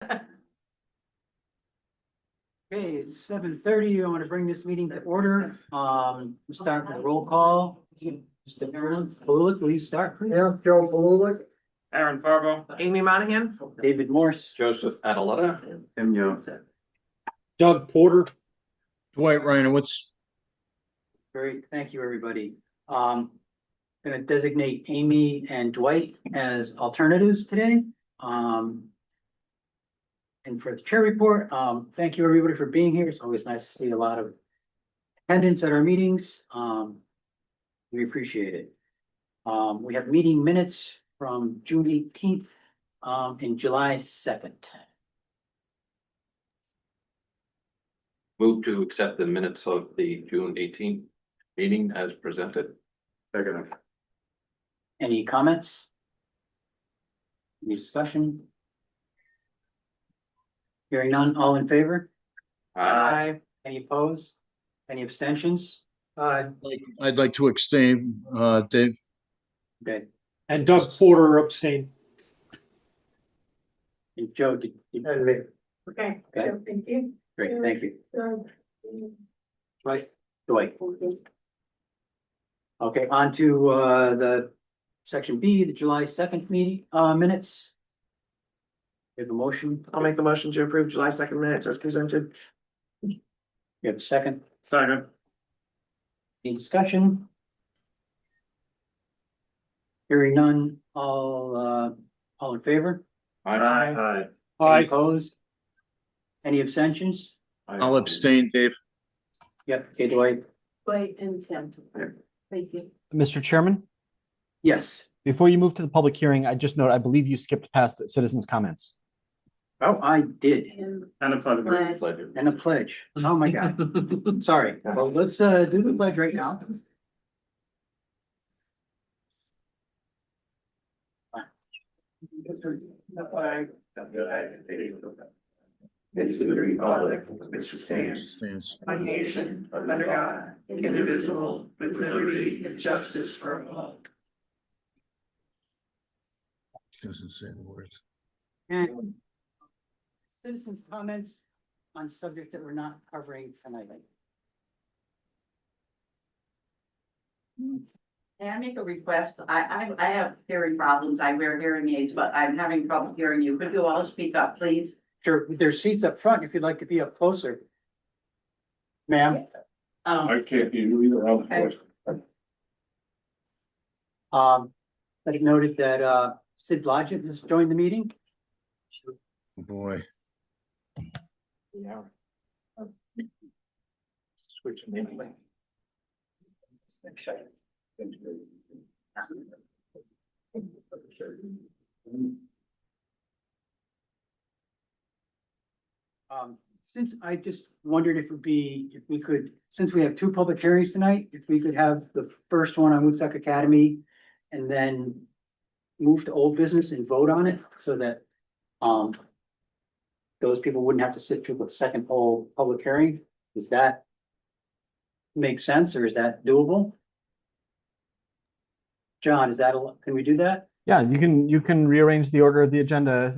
Okay, it's 7:30. I want to bring this meeting to order. We'll start with a roll call. Mr. Bullock, will you start, please? Yeah, Joe Bullock. Aaron Fargo. Amy Monahan. David Morse. Joseph Adeletta. Tim Young. Doug Porter. Dwight Reinowitz. Great, thank you, everybody. Gonna designate Amy and Dwight as alternatives today. And for the chair report, thank you, everybody, for being here. It's always nice to see a lot of attendance at our meetings. We appreciate it. We have meeting minutes from June 18th, and July 2nd. Move to accept the minutes of the June 18th meeting as presented. Second. Any comments? Any discussion? Hearing none, all in favor? Aye. Any opposed? Any abstentions? I'd like to abstain, Dave. Okay, And Doug Porter abstained. and Joe, did And me. Okay. Okay. Thank you. great, thank you. Right, Dwight. Okay, on to the section B, the July 2nd meeting, minutes. We have a motion, I'll make the motion to approve July 2nd minutes as presented. you have a second, Second. any discussion? Hearing none, all in favor? Aye. Any opposed? Any abstentions? I'll abstain, Dave. Yep, okay, Dwight, Dwight and Tim. Thank you. Mr. Chairman, yes. before you move to the public hearing, I just note, I believe you skipped past citizens' comments. Oh, I did, And And a pledge. and a pledge, oh my God, sorry, well, let's do the pledge right now. Stands. One nation, under God, indivisible, with liberty and justice for all. Doesn't say the words. And citizens' comments on subjects that we're not covering tonight. May I make a request? I have hearing problems. I wear hearing aids, but I'm having trouble hearing you. Could you all speak up, please? Sure, there's seats up front if you'd like to be up closer. Ma'am, I can't hear you either. Okay. I noted that Sid Blodgett has joined the meeting. Boy. Yeah. Switch them anyway. Since I just wondered if we could, since we have two public hearings tonight, if we could have the first one on Woodstock Academy and then move to old business and vote on it so that, those people wouldn't have to sit through the second whole public hearing. Does that make sense or is that doable? John, can we do that? Yeah, you can rearrange the order of the agenda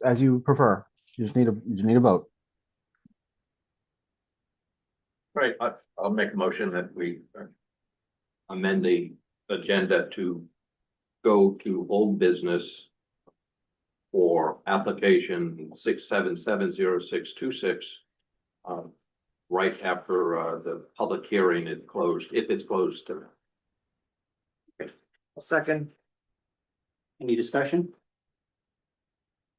as you prefer. You just need a vote. Right, I'll make a motion that we amend the agenda to go to old business for application 6770626. Right after the public hearing is closed, if it's closed. Second. Any discussion?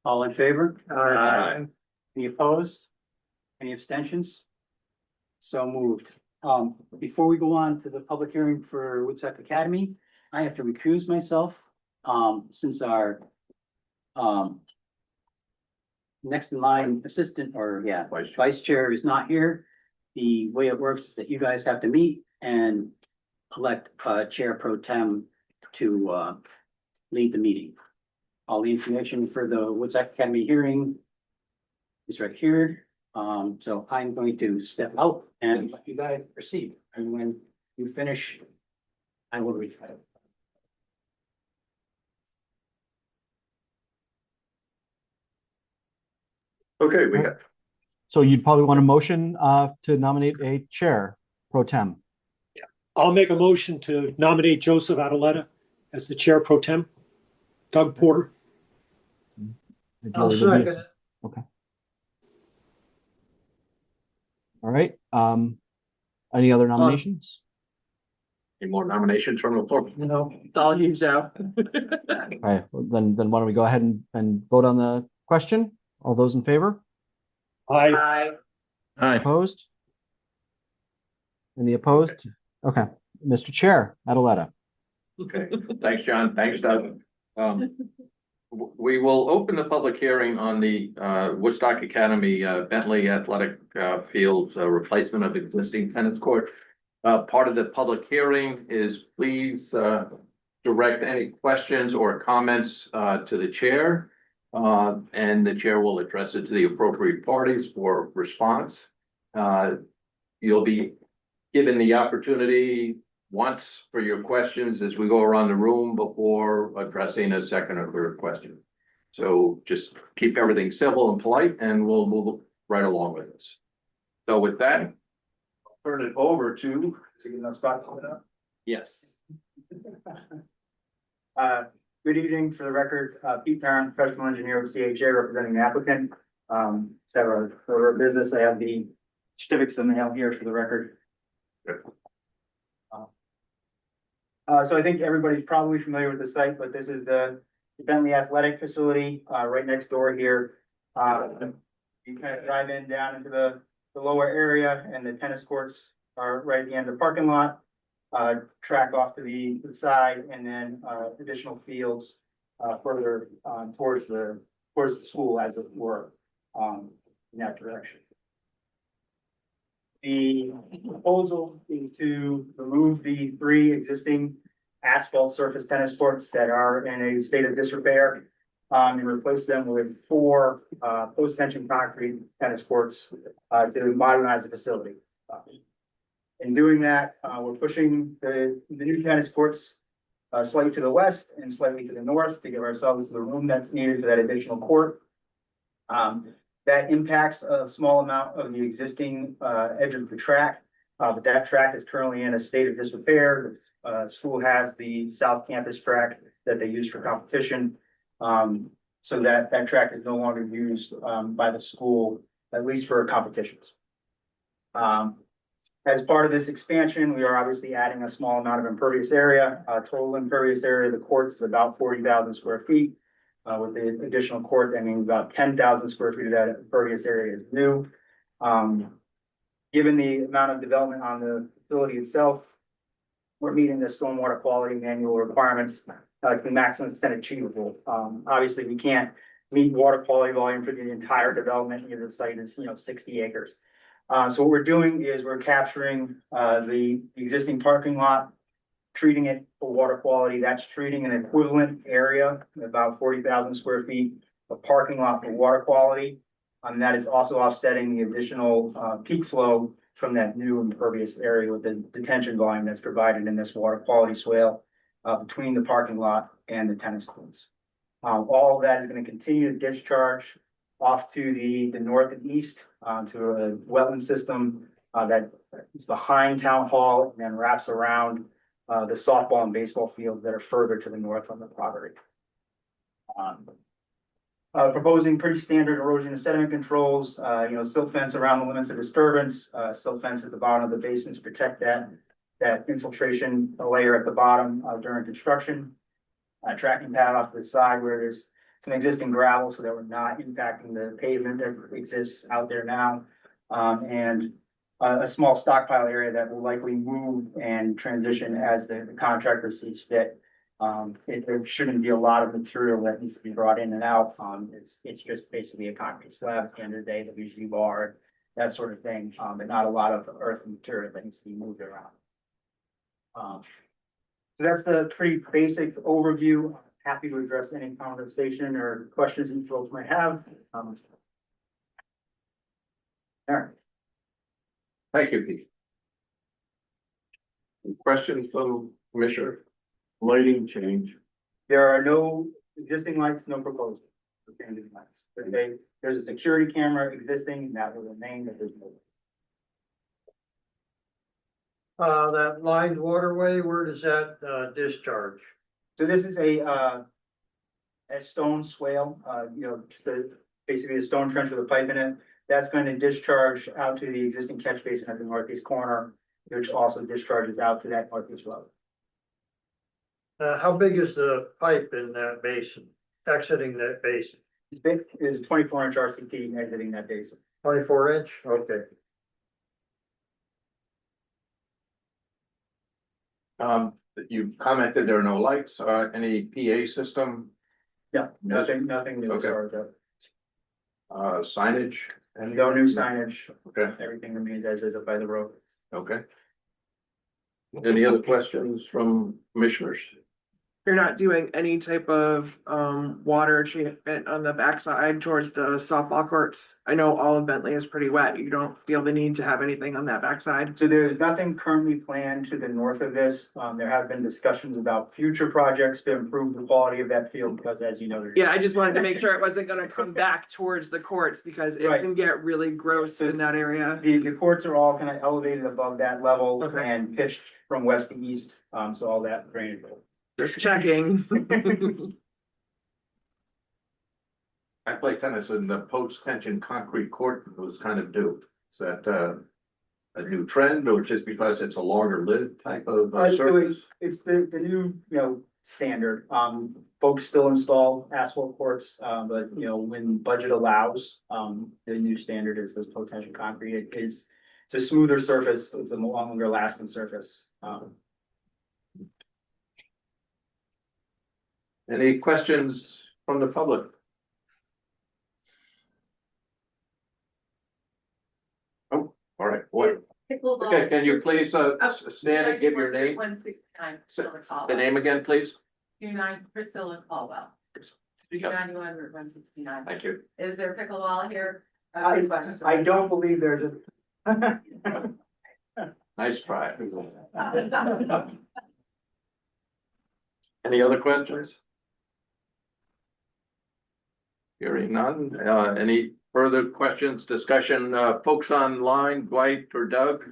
All in favor? Aye. Any opposed? Any abstentions? So moved. Before we go on to the public hearing for Woodstock Academy, I have to recuse myself, since our, next in line assistant or, yeah, vice chair is not here. The way it works is that you guys have to meet and elect chair pro tem to, lead the meeting. All the information for the Woodstock Academy hearing is right here. So I'm going to step out and let you guys proceed. And when you finish, I will read it. Okay, we got, So you'd probably want a motion to nominate a chair pro tem. I'll make a motion to nominate Joseph Adaletta as the chair pro tem. Doug Porter. Ideally, there'd be a- Okay. All right. Any other nominations? any more nominations from the floor? No, it's all you, Joe. Okay, well, then why don't we go ahead and vote on the question? All those in favor? Aye. Aye. Opposed? Any opposed? Okay, Mr. Chair, Adaletta. Okay, thanks, John. Thanks, Doug. We will open the public hearing on the Woodstock Academy Bentley Athletic Fields replacement of existing tennis court. Part of the public hearing is please direct any questions or comments to the chair. And the chair will address it to the appropriate parties for response. You'll be given the opportunity once for your questions as we go around the room before addressing a second or third question. So just keep everything civil and polite and we'll move right along with this. So with that, I'll turn it over to, is it enough spot coming up? Yes. Good evening, for the record, Pete Parent, professional engineer with CHA representing the applicant. So for our business, I have the certificates in the mail here for the record. So I think everybody's probably familiar with the site, but this is the Bentley Athletic Facility, right next door here. You kind of drive in down into the lower area and the tennis courts are right at the end of the parking lot. Track off to the side and then, additional fields, further, towards the school as it were, in that direction. The proposal is to remove the 3 existing asphalt surface tennis courts that are in a state of disrepair. And replace them with 4, post-tension concrete tennis courts, to modernize the facility. In doing that, we're pushing the new tennis courts slightly to the west and slightly to the north to give ourselves the room that's needed for that additional court. That impacts a small amount of the existing edge of the track, but that track is currently in a state of disrepair. School has the South Campus track that they use for competition. So that track is no longer used by the school, at least for competitions. As part of this expansion, we are obviously adding a small amount of impervious area. Total impervious area of the courts is about 40,000 square feet. With the additional court, I mean, about 10,000 square feet of that impervious area is new. Given the amount of development on the facility itself, we're meeting the stormwater quality manual requirements to the maximum extent achievable. Obviously, we can't meet water quality volume for the entire development. Here, the site is, 60 acres. So what we're doing is we're capturing the existing parking lot, treating it for water quality. That's treating an equivalent area, about 40,000 square feet of parking lot for water quality. And that is also offsetting the additional peak flow from that new impervious area with the detention volume that's provided in this water quality swale between the parking lot and the tennis courts. All of that is going to continue to discharge off to the north and east to a wetland system that is behind Town Hall and then wraps around the softball and baseball fields that are further to the north on the property. Proposing pretty standard erosion and sediment controls, silt fence around the limits of disturbance, silt fence at the bottom of the basin to protect that infiltration layer at the bottom during construction. Tracking pad off to the side where there's some existing gravel so that we're not impacting the pavement that exists out there now. And a small stockpile area that will likely move and transition as the contractor sees fit. There shouldn't be a lot of material that needs to be brought in and out. It's just basically a concrete slab at the end of the day that usually bar, that sort of thing, but not a lot of earth material that needs to be moved around. So that's the pretty basic overview. Happy to address any conversation or questions that you folks might have. Aaron. Thank you, Pete. Any questions from Commissioner? Lighting change. There are no existing lights, no proposed. There's a security camera existing, and that will remain, but there's no. That lined waterway, where does that, discharge? So this is a stone swale, just basically a stone trench with a pipe in it. That's going to discharge out to the existing catch basin at the northeast corner, which also discharges out to that northeast road. How big is the pipe in that basin, exiting that basin? It is 24-inch RCP exiting that basin. 24 inch? Okay. You commented there are no lights, any PA system, Yeah, nothing new as Okay. far as that. signage? And no new signage, Okay, everything remains as is up by the road. okay. Any other questions from commissioners? You're not doing any type of water treatment on the backside towards the softball courts. I know all of Bentley is pretty wet. You don't feel the need to have anything on that backside. So there's nothing currently planned to the north of this. There have been discussions about future projects to improve the quality of that field, because as you know. there's- Yeah, I just wanted to make sure it wasn't gonna come back towards the courts because it Right. can get really gross in that area. The courts are all kind of elevated above that level Okay. and pitched from west to east, so all that drainage. Just checking. I play tennis in the post-tension concrete court, it was kind of new. Is that a new trend or just because it's a longer lived type of surface? It's the new, standard. Folks still install asphalt courts, but when budget allows, the new standard is this post-tension concrete. It's a smoother surface, it's a longer lasting surface. Any questions from the public? Oh, all right, what? Okay, can you please stand and give your name? 169 S- Priscilla The Caldwell. name again, please? 29 Priscilla Caldwell. Yeah, 91 Route 169. thank you. Is there pickleball here? I don't believe there's a. Nice try. Any other questions? Hearing none, any further questions, discussion, folks online, Dwight or Doug?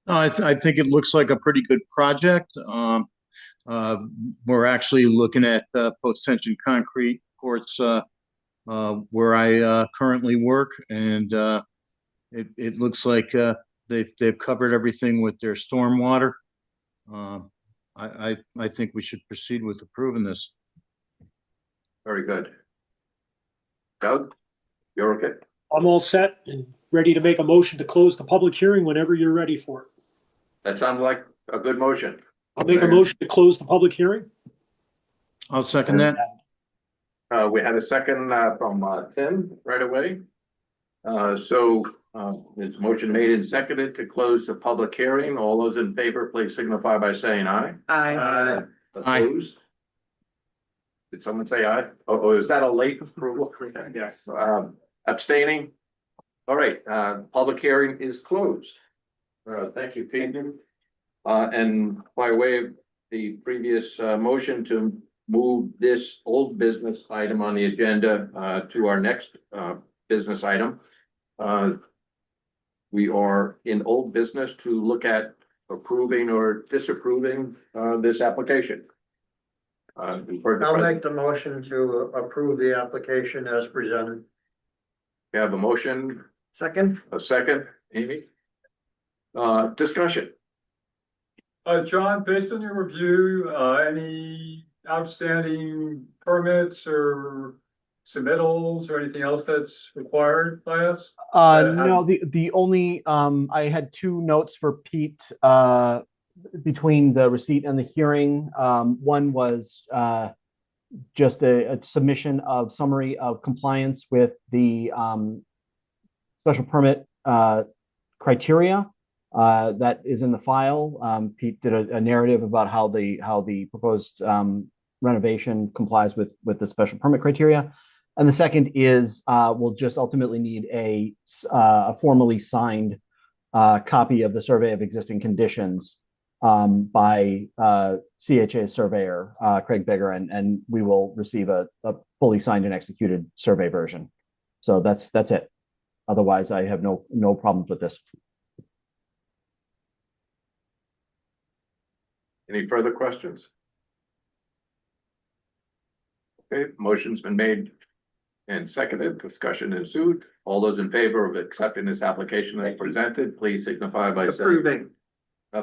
I think it looks like a pretty good project. We're actually looking at post-tension concrete courts where I currently work, and it looks like they've covered everything with their stormwater. I think we should proceed with approving this. Very good. Doug, you're okay? I'm all set and ready to make a motion to close the public hearing whenever you're ready for it. That sounds like a good motion. I'll make a motion to close the public hearing. I'll second that. We had a second from Tim right away. It's motion made and seconded to close the public hearing. All those in favor, please signify by saying aye. Aye. Opposed? Did someone say aye? Oh, is that a late approval? Yes. Abstaining? All right, public hearing is closed. Thank you, Pete. And by way of the previous motion to move this old business item on the agenda to our next business item. We are in old business to look at approving or disapproving this application. I'll make the motion to approve the application as presented. We have a motion, Second. a second, Amy. Discussion. John, based on your review, any outstanding permits or submittals or anything else that's required by us? No, the only, I had two notes for Pete, between the receipt and the hearing. One was, just a submission of summary of compliance with the, special permit, criteria, that is in the file. Pete did a narrative about how the proposed, renovation complies with the special permit criteria. And the second is, we'll just ultimately need a formally signed copy of the survey of existing conditions by CHA surveyor Craig Bigger, and we will receive a fully signed and executed survey version. So that's it. Otherwise, I have no problems with this. Any further questions? Okay, motion's been made and seconded. Discussion ensued. All those in favor of accepting this application as presented, please signify by saying. Approving.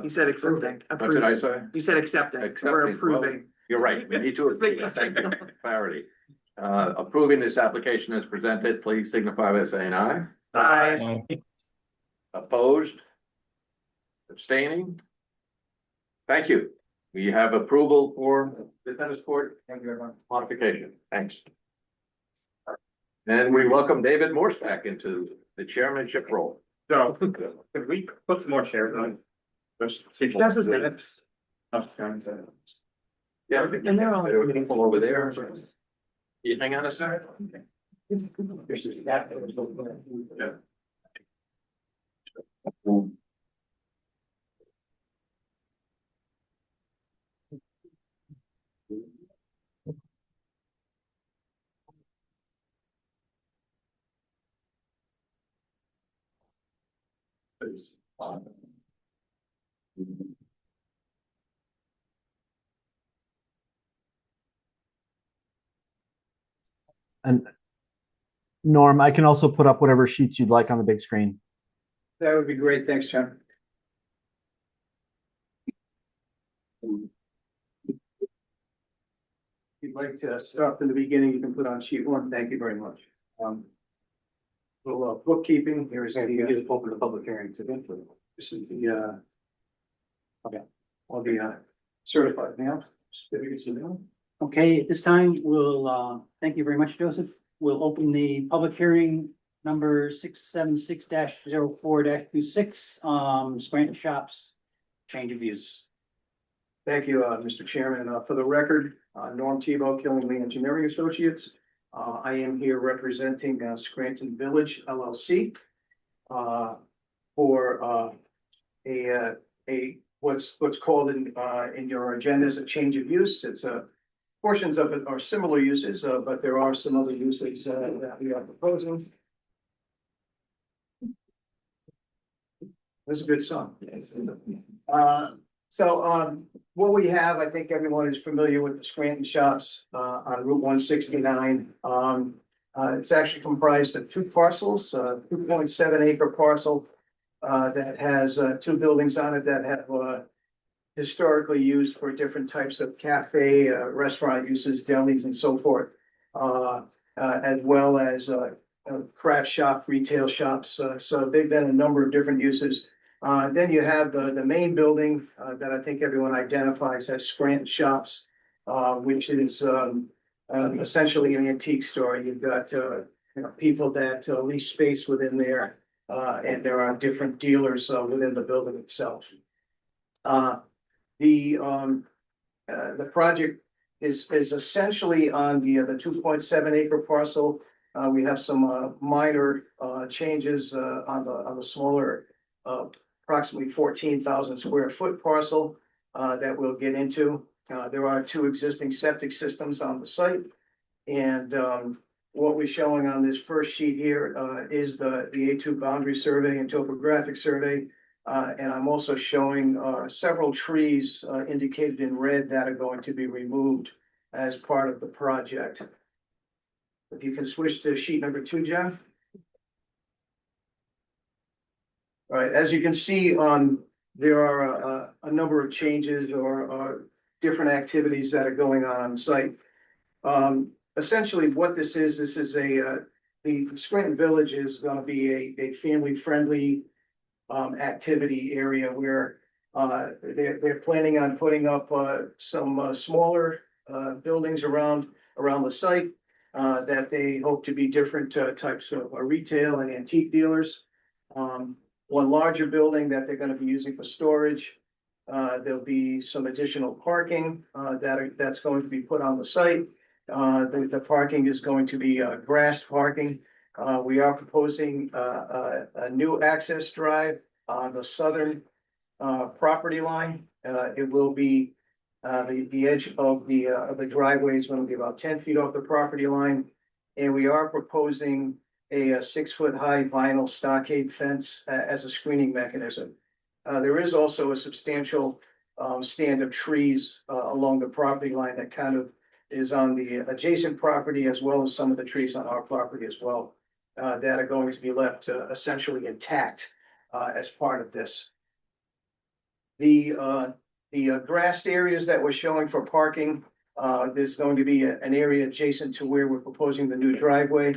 You said accepting. What did I say? You said accepting. We're Accepting. Well, approving. You're right. We need to Just making approve. Thank you for clarity. Approving this application as presented, please signify by saying aye. Aye. Opposed? Abstaining? Thank you. We have approval for the tennis court. Thank you, everyone. Modification. Thanks. And we welcome David Morse back into the chairmanship role. So, could we put some more chairs on? Just a minute. Yeah. And they're all- There were people over there. You hang on a second. Yeah. And Norm, I can also put up whatever sheets you'd like on the big screen. That would be great. Thanks, John. If you'd like to start from the beginning, you can put on sheet one. Thank you very much. Little bookkeeping, here's the, open the public hearing to them. This is the, okay, all the, certified mail, certificates of mail. Okay, at this time, we'll, thank you very much, Joseph. We'll open the public hearing number 676-04-26, Scranton Shops, change of use. Thank you, Mr. Chairman. For the record, Norm Tebow, Killingly Engineering Associates. I am here representing Scranton Village LLC for a what's called in your agenda as a change of use. It's portions of it are similar uses, but there are some other uses that we are proposing. That's a good song. What we have, I think everyone is familiar with the Scranton Shops on Route 169. It's actually comprised of two parcels, 2.7 acre parcel that has two buildings on it that have historically used for different types of cafe, restaurant uses, delis and so forth, as well as craft shop, retail shops. So they've been a number of different uses. Then you have the main building that I think everyone identifies as Scranton Shops, which is essentially an antique store. You've got people that lease space within there, and there are different dealers within the building itself. The project is essentially on the 2.7 acre parcel. We have some minor changes on the smaller approximately 14,000 square foot parcel that we'll get into. There are two existing septic systems on the site. And what we're showing on this first sheet here is the A2 boundary survey and topographic survey. And I'm also showing several trees indicated in red that are going to be removed as part of the project. If you can switch to sheet number 2, Jeff. All right, as you can see, there are a number of changes or different activities that are going on site. Essentially what this is the Scranton Village is going to be a family-friendly activity area where they're planning on putting up some smaller buildings around the site that they hope to be different types of retail and antique dealers. One larger building that they're going to be using for storage. There'll be some additional parking that's going to be put on the site. The parking is going to be grass parking. We are proposing a new access drive on the southern property line It will be, the edge of the driveway is gonna be about 10 feet off the property line. And we are proposing a 6-foot high vinyl stockade fence as a screening mechanism. There is also a substantial stand of trees along the property line that kind of is on the adjacent property, as well as some of the trees on our property as well, that are going to be left essentially intact as part of this. The grassed areas that we're showing for parking, there's going to be an area adjacent to where we're proposing the new driveway.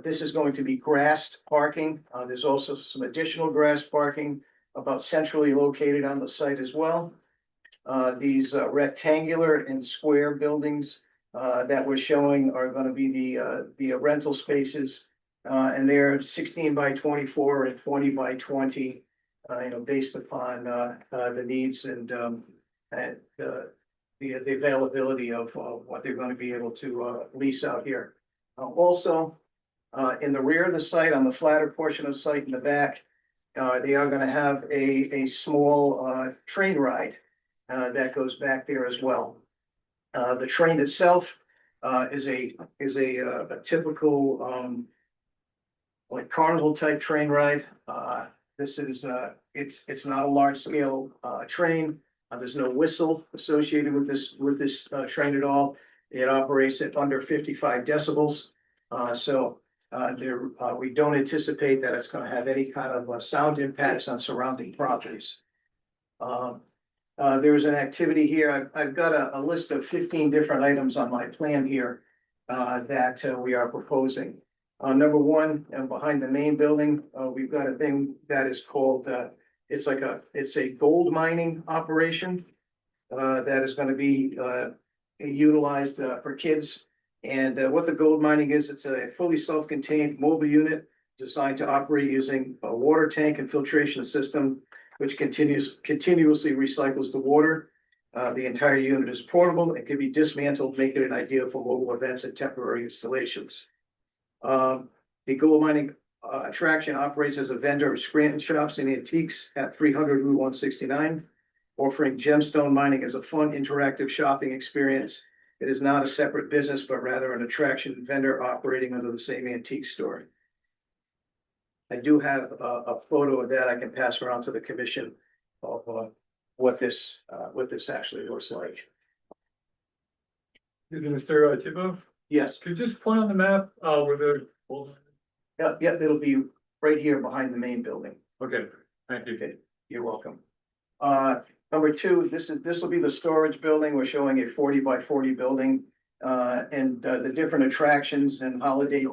This is going to be grassed parking. There's also some additional grass parking about centrally located on the site as well. These rectangular and square buildings that we're showing are gonna be the rental spaces. And they're 16 by 24 and 20 by 20, based upon the needs and the availability of what they're gonna be able to lease out here. Also, in the rear of the site, on the flatter portion of the site in the back, they are gonna have a small train ride that goes back there as well. The train itself is a typical like carnival type train ride. This is it's not a large scale train. There's no whistle associated with this train at all. It operates at under 55 decibels. We don't anticipate that it's going to have any kind of sound impacts on surrounding properties. There's an activity here. I've got a list of 15 different items on my plan here that we are proposing. Number one, behind the main building, we've got a thing that is called, it's a gold mining operation that is going to be utilized for kids. And what the gold mining is, it's a fully self-contained mobile unit designed to operate using a water tank and filtration system, which continuously recycles the water. The entire unit is portable and can be dismantled, making it ideal for mobile events and temporary installations. The gold mining attraction operates as a vendor of Scranton shops and antiques at 300 Route 169, offering gemstone mining as a fun, interactive shopping experience. It is not a separate business, but rather an attraction vendor operating under the same antique store. I do have a photo of that I can pass around to the commission of what this actually looks like. Mr. Tebow, Yes, could you just point on the map where the, yep, it'll be right here behind the main building. okay, thank you. Okay, you're welcome. Number two, this will be the storage building. We're showing a 40 by 40 building. And the different attractions and holiday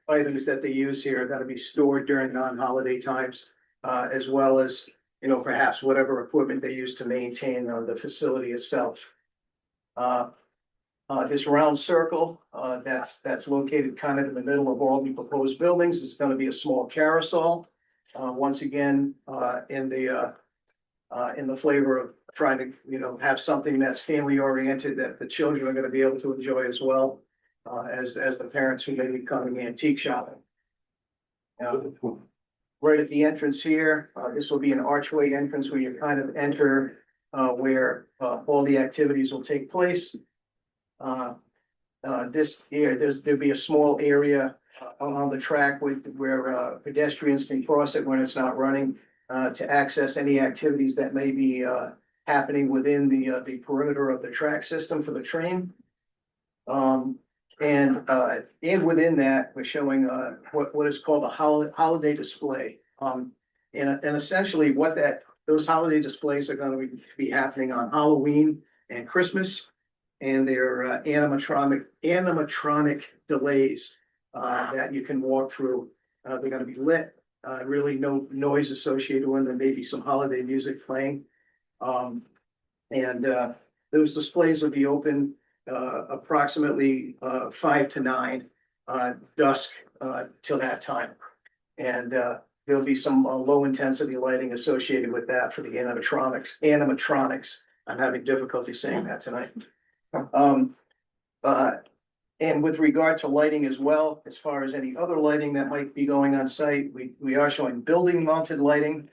items that they use here that'll be stored during non-holiday times, as well as, perhaps whatever equipment they use to maintain the facility itself. This round circle that's located kind of in the middle of all the proposed buildings is going to be a small carousel. Once again, in the flavor of trying to, have something that's family oriented that the children are going to be able to enjoy as well, as the parents who may be coming antique shopping. Right at the entrance here, this will be an archway entrance where you kind of enter where all the activities will take place. This here, there'll be a small area on the track where pedestrians can cross it when it's not running, to access any activities that may be happening within the perimeter of the track system for the train. And within that, we're showing what is called a holiday display. And essentially what those holiday displays are going to be happening on Halloween and Christmas. And they're animatronic delays that you can walk through. They're going to be lit. Really no noise associated with them, maybe some holiday music playing. Those displays will be open approximately 5 to 9 dusk till that time. And there'll be some low intensity lighting associated with that for the animatronics. I'm having difficulty saying that tonight. And with regard to lighting as well, as far as any other lighting that might be going on site, we are showing building mounted lighting.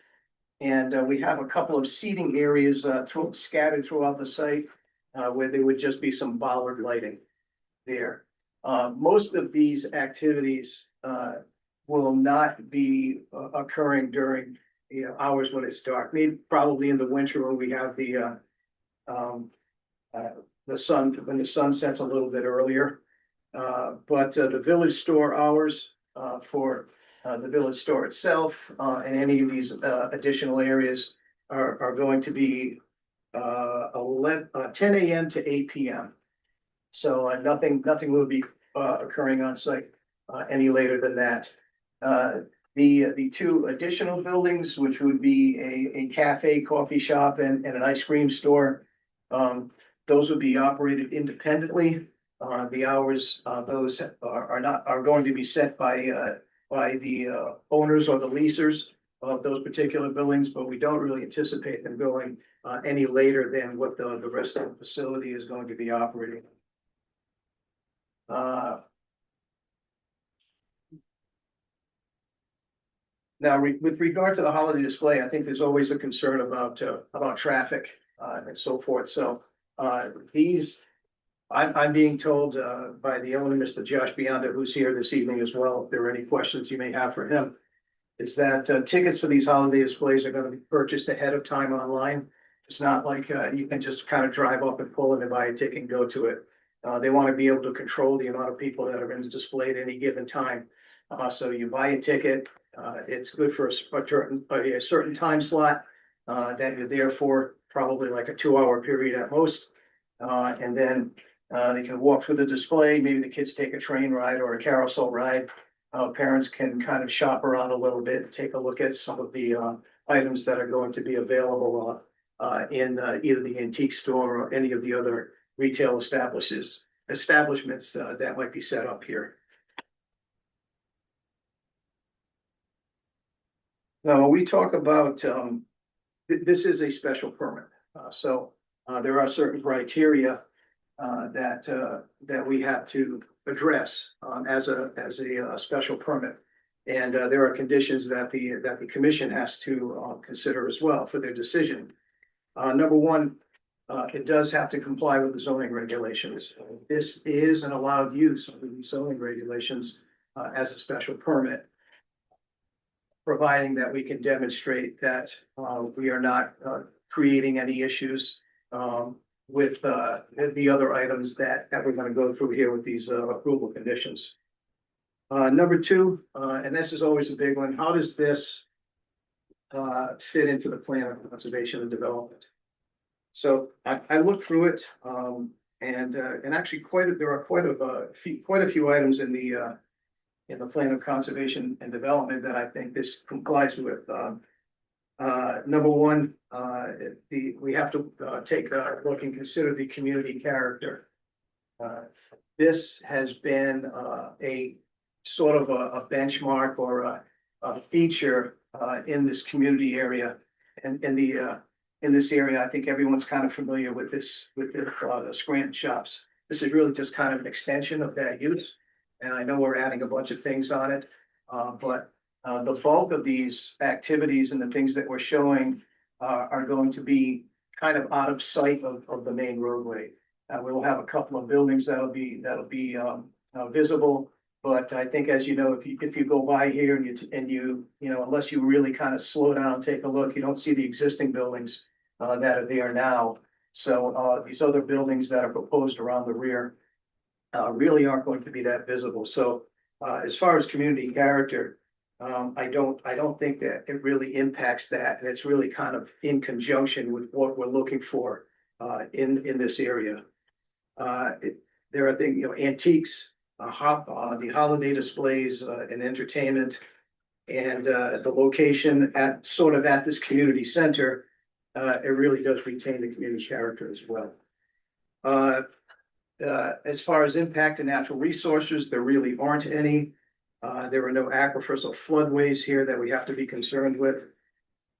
And we have a couple of seating areas scattered throughout the site where there would just be some bollard lighting there. Most of these activities will not be occurring during hours when it's dark. Maybe probably in the winter when we have the sun, when the sun sets a little bit earlier. But the village store hours for the village store itself and any of these additional areas are going to be 10 a.m. to 8 p.m. So nothing will be occurring on site any later than that. The two additional buildings, which would be a cafe, coffee shop, and an ice cream store, those would be operated independently. The hours, those are going to be set by the owners or the leasers of those particular buildings, but we don't really anticipate them going any later than what the rest of the facility is going to be operating. Now, with regard to the holiday display, I think there's always a concern about traffic and so forth. So I'm being told by the owner, Mr. Josh Bionda, who's here this evening as well, if there are any questions you may have for him, is that tickets for these holiday displays are going to be purchased ahead of time online. It's not like you can just kind of drive up and pull in and buy a ticket and go to it. They want to be able to control the amount of people that are going to display at any given time. So you buy a ticket. It's good for a certain time slot that you're there for, probably like a 2-hour period at most. And then they can walk through the display. Maybe the kids take a train ride or a carousel ride. Parents can kind of shop around a little bit and take a look at some of the items that are going to be available in either the antique store or any of the other retail establishments that might be set up here. Now, we talk about, this is a special permit. So there are certain criteria that we have to address as a special permit. And there are conditions that the commission has to consider as well for their decision. Number one, it does have to comply with the zoning regulations. This is an allowed use of the zoning regulations as a special permit, providing that we can demonstrate that we are not creating any issues with the other items that we're going to go through here with these approval conditions. Number two, and this is always a big one, how does this fit into the plan of conservation and development? So I looked through it, and actually there are quite a few items in the plan of conservation and development that I think this complies with. Number one, we have to take a look and consider the community character. This has been a sort of a benchmark or a feature in this community area. And in this area, I think everyone's kind of familiar with the Scranton shops. This is really just kind of an extension of that use. And I know we're adding a bunch of things on it, but the bulk of these activities and the things that we're showing are going to be kind of out of sight of the main roadway. We will have a couple of buildings that'll be visible, but I think, as you know, if you go by here and you unless you really kind of slow down and take a look, you don't see the existing buildings that are there now. So these other buildings that are proposed around the rear really aren't going to be that visible. So as far as community character, I don't think that it really impacts that, and it's really kind of in conjunction with what we're looking for in this area. There are things, antiques, the holiday displays and entertainment, and the location at this community center. It really does retain the community character as well. As far as impact to natural resources, there really aren't any. There are no aquifers or floodways here that we have to be concerned with.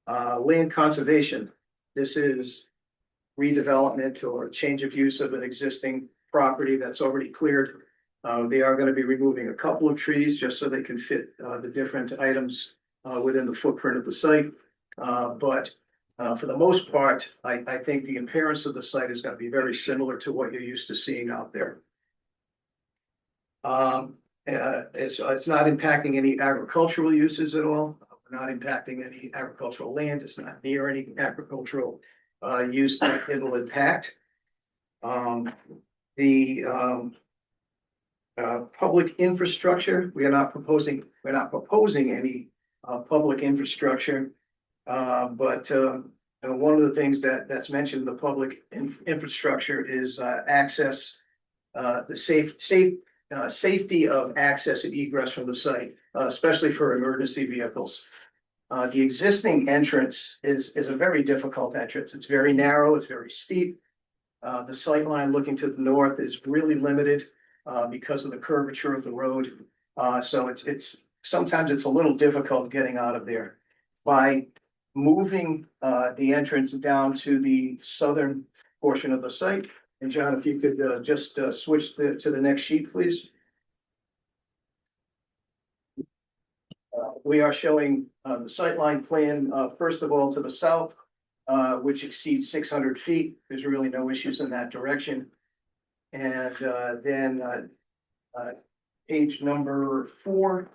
Land conservation. This is redevelopment or change of use of an existing property that's already cleared. They are going to be removing a couple of trees just so they can fit the different items within the footprint of the site. But for the most part, I think the appearance of the site is gonna be very similar to what you're used to seeing out there. It's not impacting any agricultural uses at all. We're not impacting any agricultural land. It's not near any agricultural use that it will impact. The public infrastructure, we're not proposing any public infrastructure. But one of the things that's mentioned in the public infrastructure is access, the safety of access and egress from the site, especially for emergency vehicles. The existing entrance is a very difficult entrance. It's very narrow, it's very steep. The sight line looking to the north is really limited because of the curvature of the road. So it's sometimes it's a little difficult getting out of there. By moving the entrance down to the southern portion of the site. And John, if you could just switch to the next sheet, please. We are showing the sightline plan, first of all, to the south, which exceeds 600 feet. There's really no issues in that direction. And then page number 4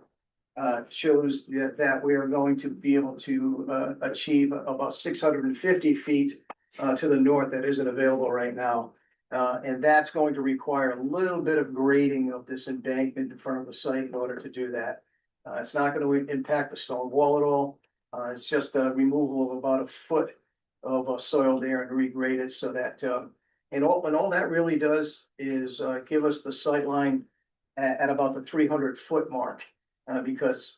shows that we are going to be able to achieve about 650 feet to the north that isn't available right now. And that's going to require a little bit of grading of this embankment in front of the site in order to do that. It's not going to impact the stone wall at all. It's just a removal of about a foot of soil there and regrade it so that and all that really does is give us the sight line at about the 300-foot mark. Because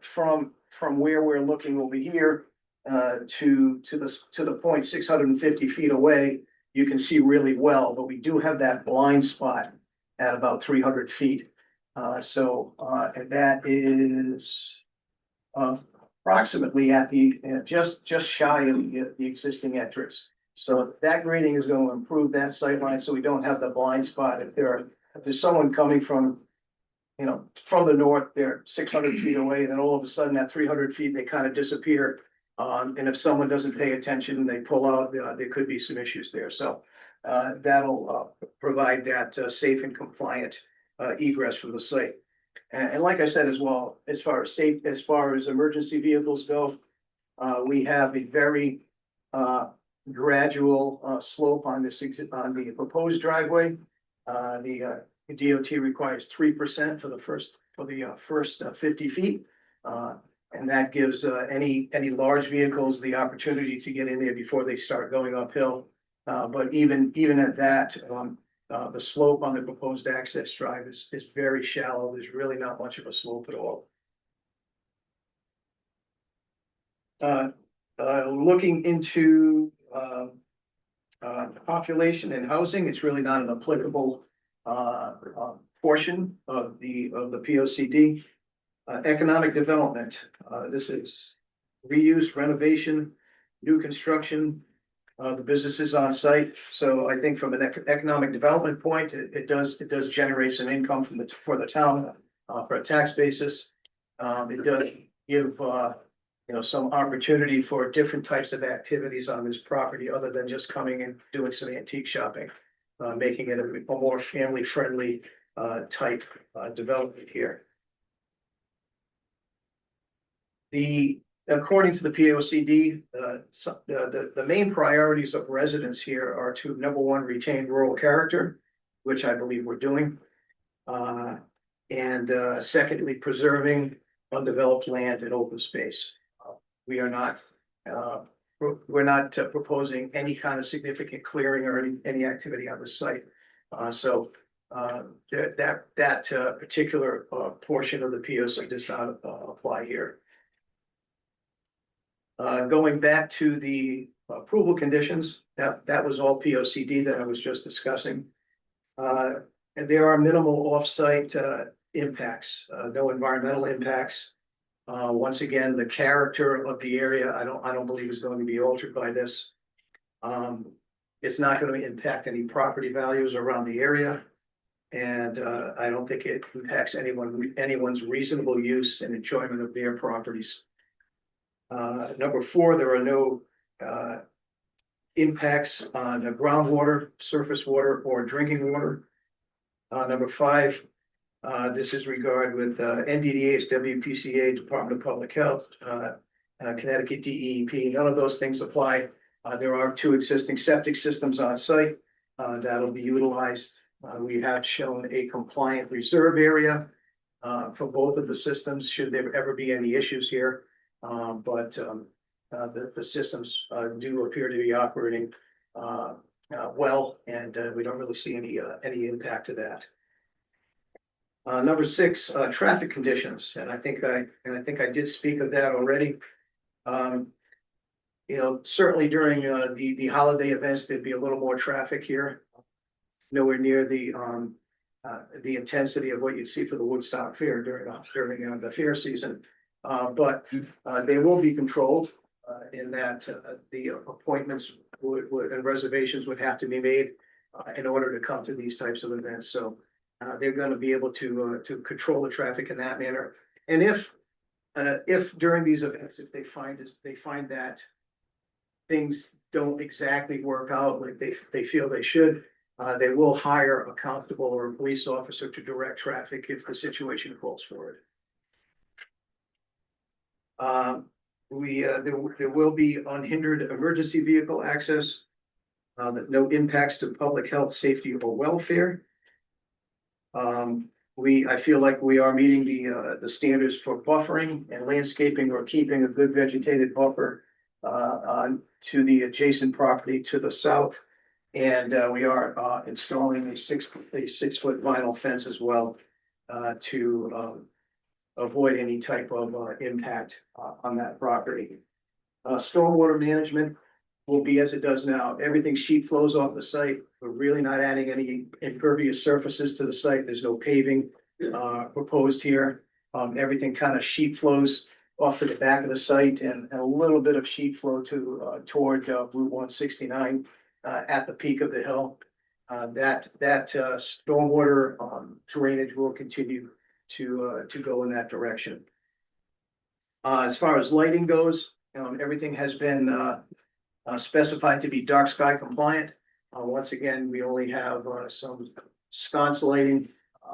from where we're looking over here to the point 650 feet away, you can see really well, but we do have that blind spot at about 300 feet. And that is approximately at the just shy of the existing entrance. So that grading is going to improve that sight line, so we don't have the blind spot. If there's someone coming from from the north, they're 600 feet away, then all of a sudden at 300 feet, they kind of disappear. And if someone doesn't pay attention and they pull out, there could be some issues there. So that'll provide that safe and compliant egress from the site. And like I said as well, as far as emergency vehicles go, we have a very gradual slope on the proposed driveway. The DOT requires 3% for the first 50 feet. And that gives any large vehicles the opportunity to get in there before they start going uphill. But even at that, the slope on the proposed access drive is very shallow. There's really not much of a slope at all. Looking into population and housing, it's really not an applicable portion of the POCD. Economic development, this is reuse, renovation, new construction, the businesses on site. So I think from an economic development point, it does generate some income for the town for a tax basis. It does give some opportunity for different types of activities on this property other than just coming and doing some antique shopping, making it a more family friendly type development here. According to the POCD, the main priorities of residents here are to, number one, retain rural character, which I believe we're doing. And secondly, preserving undeveloped land and open space. We're not proposing any kind of significant clearing or any activity on the site. So that particular portion of the POC does not apply here. Going back to the approval conditions, that was all POCD that I was just discussing. And there are minimal off-site impacts, no environmental impacts. Once again, the character of the area, I don't believe is going to be altered by this. It's not going to impact any property values around the area. And I don't think it impacts anyone's reasonable use and enjoyment of their properties. Number 4, there are no impacts on the groundwater, surface water, or drinking water. Number 5, this is regard with NDDH, WPCA, Department of Public Health, Connecticut DEP. None of those things apply. There are 2 existing septic systems on site that'll be utilized. We have shown a compliant reserve area for both of the systems, should there ever be any issues here. But the systems do appear to be operating well, and we don't really see any impact to that. Number 6, traffic conditions, and I think I did speak of that already. You know, certainly during the holiday events, there'd be a little more traffic here. Nowhere near the intensity of what you'd see for the Woodstock Fair during the fair season. But they will be controlled in that the appointments and reservations would have to be made in order to come to these types of events. So they're going to be able to control the traffic in that manner. And if during these events, if they find that things don't exactly work out like they feel they should, they will hire a constable or a police officer to direct traffic if the situation calls for it. There will be unhindered emergency vehicle access, that no impacts to public health, safety, or welfare. I feel like we are meeting the standards for buffering and landscaping, or keeping a good vegetated buffer to the adjacent property to the south. And we are installing a 6-foot vinyl fence as well to avoid any type of impact on that property. Stormwater management will be as it does now. Everything sheet flows off the site. We're really not adding any impervious surfaces to the site. There's no paving proposed here. Everything kind of sheet flows off to the back of the site, and a little bit of sheet flow toward Route 169 at the peak of the hill. That stormwater drainage will continue to go in that direction. As far as lighting goes, everything has been specified to be dark sky compliant. Once again, we only have some sconce lighting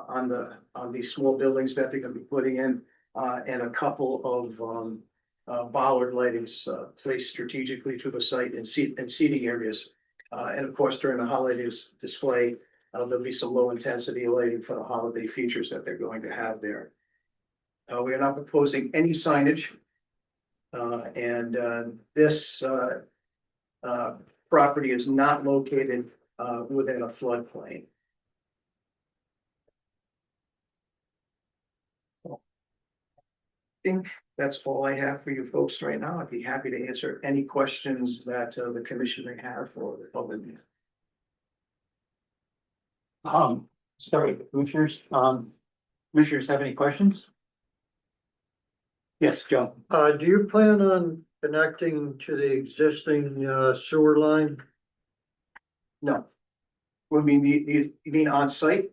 on these small buildings that they're going to be putting in, and a couple of bollard lightings placed strategically to the site and seating areas. And of course, during the holidays display, there'll be some low intensity lighting for the holiday features that they're going to have there. We are not proposing any signage. And this property is not located within a floodplain. I think that's all I have for you folks right now. I'd be happy to answer any questions that the commission may have for the public. Start with the commissioners. Commissioners have any questions? Yes, Joe. Do you plan on connecting to the existing sewer line? No. Would mean you mean on site?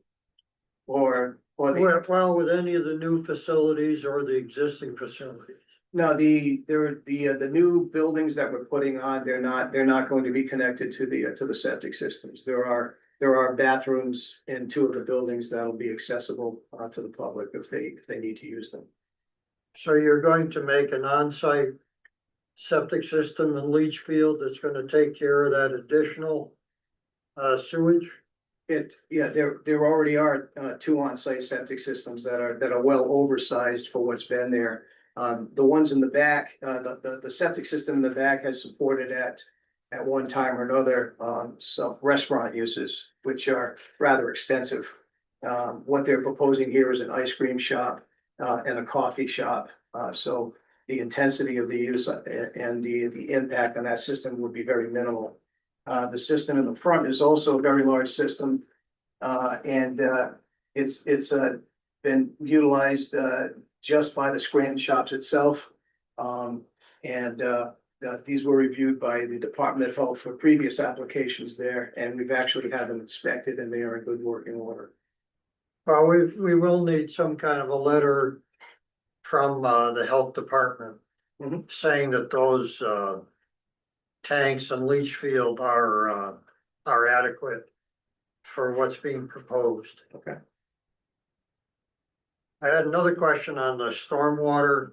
Or Well, with any of the new facilities or the existing facilities? no, the new buildings that we're putting on, they're not going to be connected to the septic systems. There are bathrooms in 2 of the buildings that'll be accessible to the public if they need to use them. So you're going to make an on-site septic system in leach field that's gonna take care of that additional sewage? There already are 2 on-site septic systems that are well oversized for what's been there. The ones in the back, the septic system in the back has supported at one time or another some restaurant uses, which are rather extensive. What they're proposing here is an ice cream shop and a coffee shop. So the intensity of the use and the impact on that system would be very minimal. The system in the front is also a very large system. And it's been utilized just by the Scranton shops itself. These were reviewed by the Department of Health for previous applications there, and we've actually had them inspected, and they are in good working order. Well, we will need some kind of a letter from the health department saying that those, tanks and leach field are adequate for what's being proposed. Okay. I had another question on the stormwater,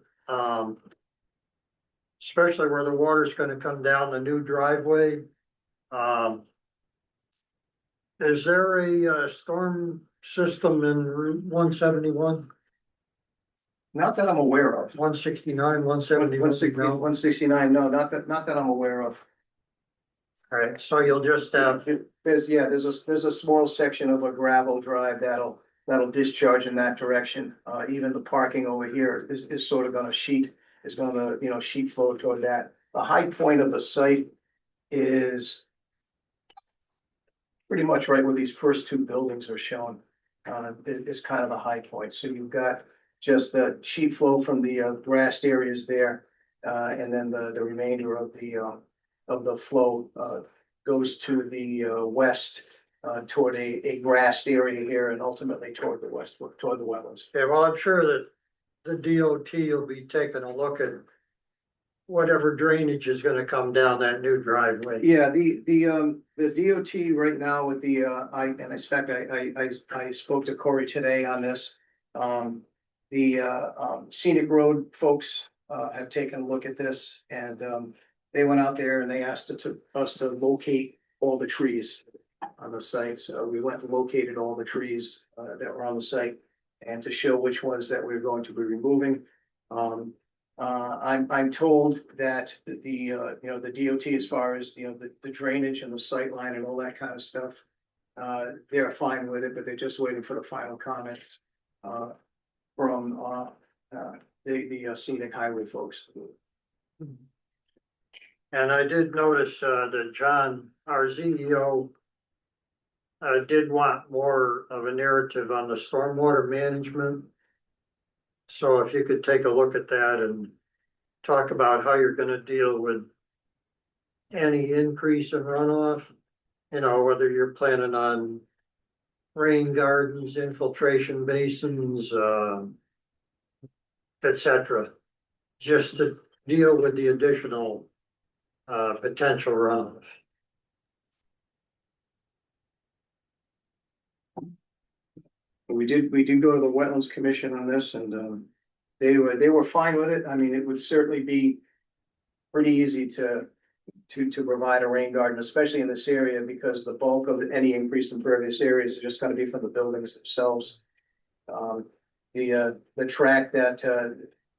especially where the water's gonna come down the new driveway. Um, is there a storm system in Route 171, Not that I'm aware of. 169, 171? 169, no, not that I'm aware of. All right, so you'll just have, There's a small section of a gravel drive that'll discharge in that direction. Even the parking over here is sort of gonna sheet flow toward that. The high point of the site is pretty much right where these first two buildings are shown. Is kind of the high point. So you've got just the sheet flow from the grassed areas there. And then the remainder of the flow goes to the west toward a grassed area here and ultimately toward the west, toward the wetlands. yeah, well, I'm sure that the DOT will be taking a look at whatever drainage is gonna come down that new driveway. Yeah, the DOT right now with the, I spoke to Corey today on this. The scenic road folks have taken a look at this and they went out there and they asked us to locate all the trees on the site. So we went and located all the trees that were on the site and to show which ones that we're going to be removing. I'm told that the DOT, as far as, the drainage and the sight line and all that kind of stuff, they're fine with it, but they're just waiting for the final comments from the scenic highway folks. And I did notice that John, our CEO, did want more of a narrative on the stormwater management. So if you could take a look at that and talk about how you're gonna deal with any increase in runoff, whether you're planning on rain gardens, infiltration basins, et cetera, just to deal with the additional potential runoff. We did go to the Wetlands Commission on this and they were fine with it. I mean, it would certainly be pretty easy to provide a rain garden, especially in this area, because the bulk of any increase in pervious areas is just gonna be from the buildings themselves. The track that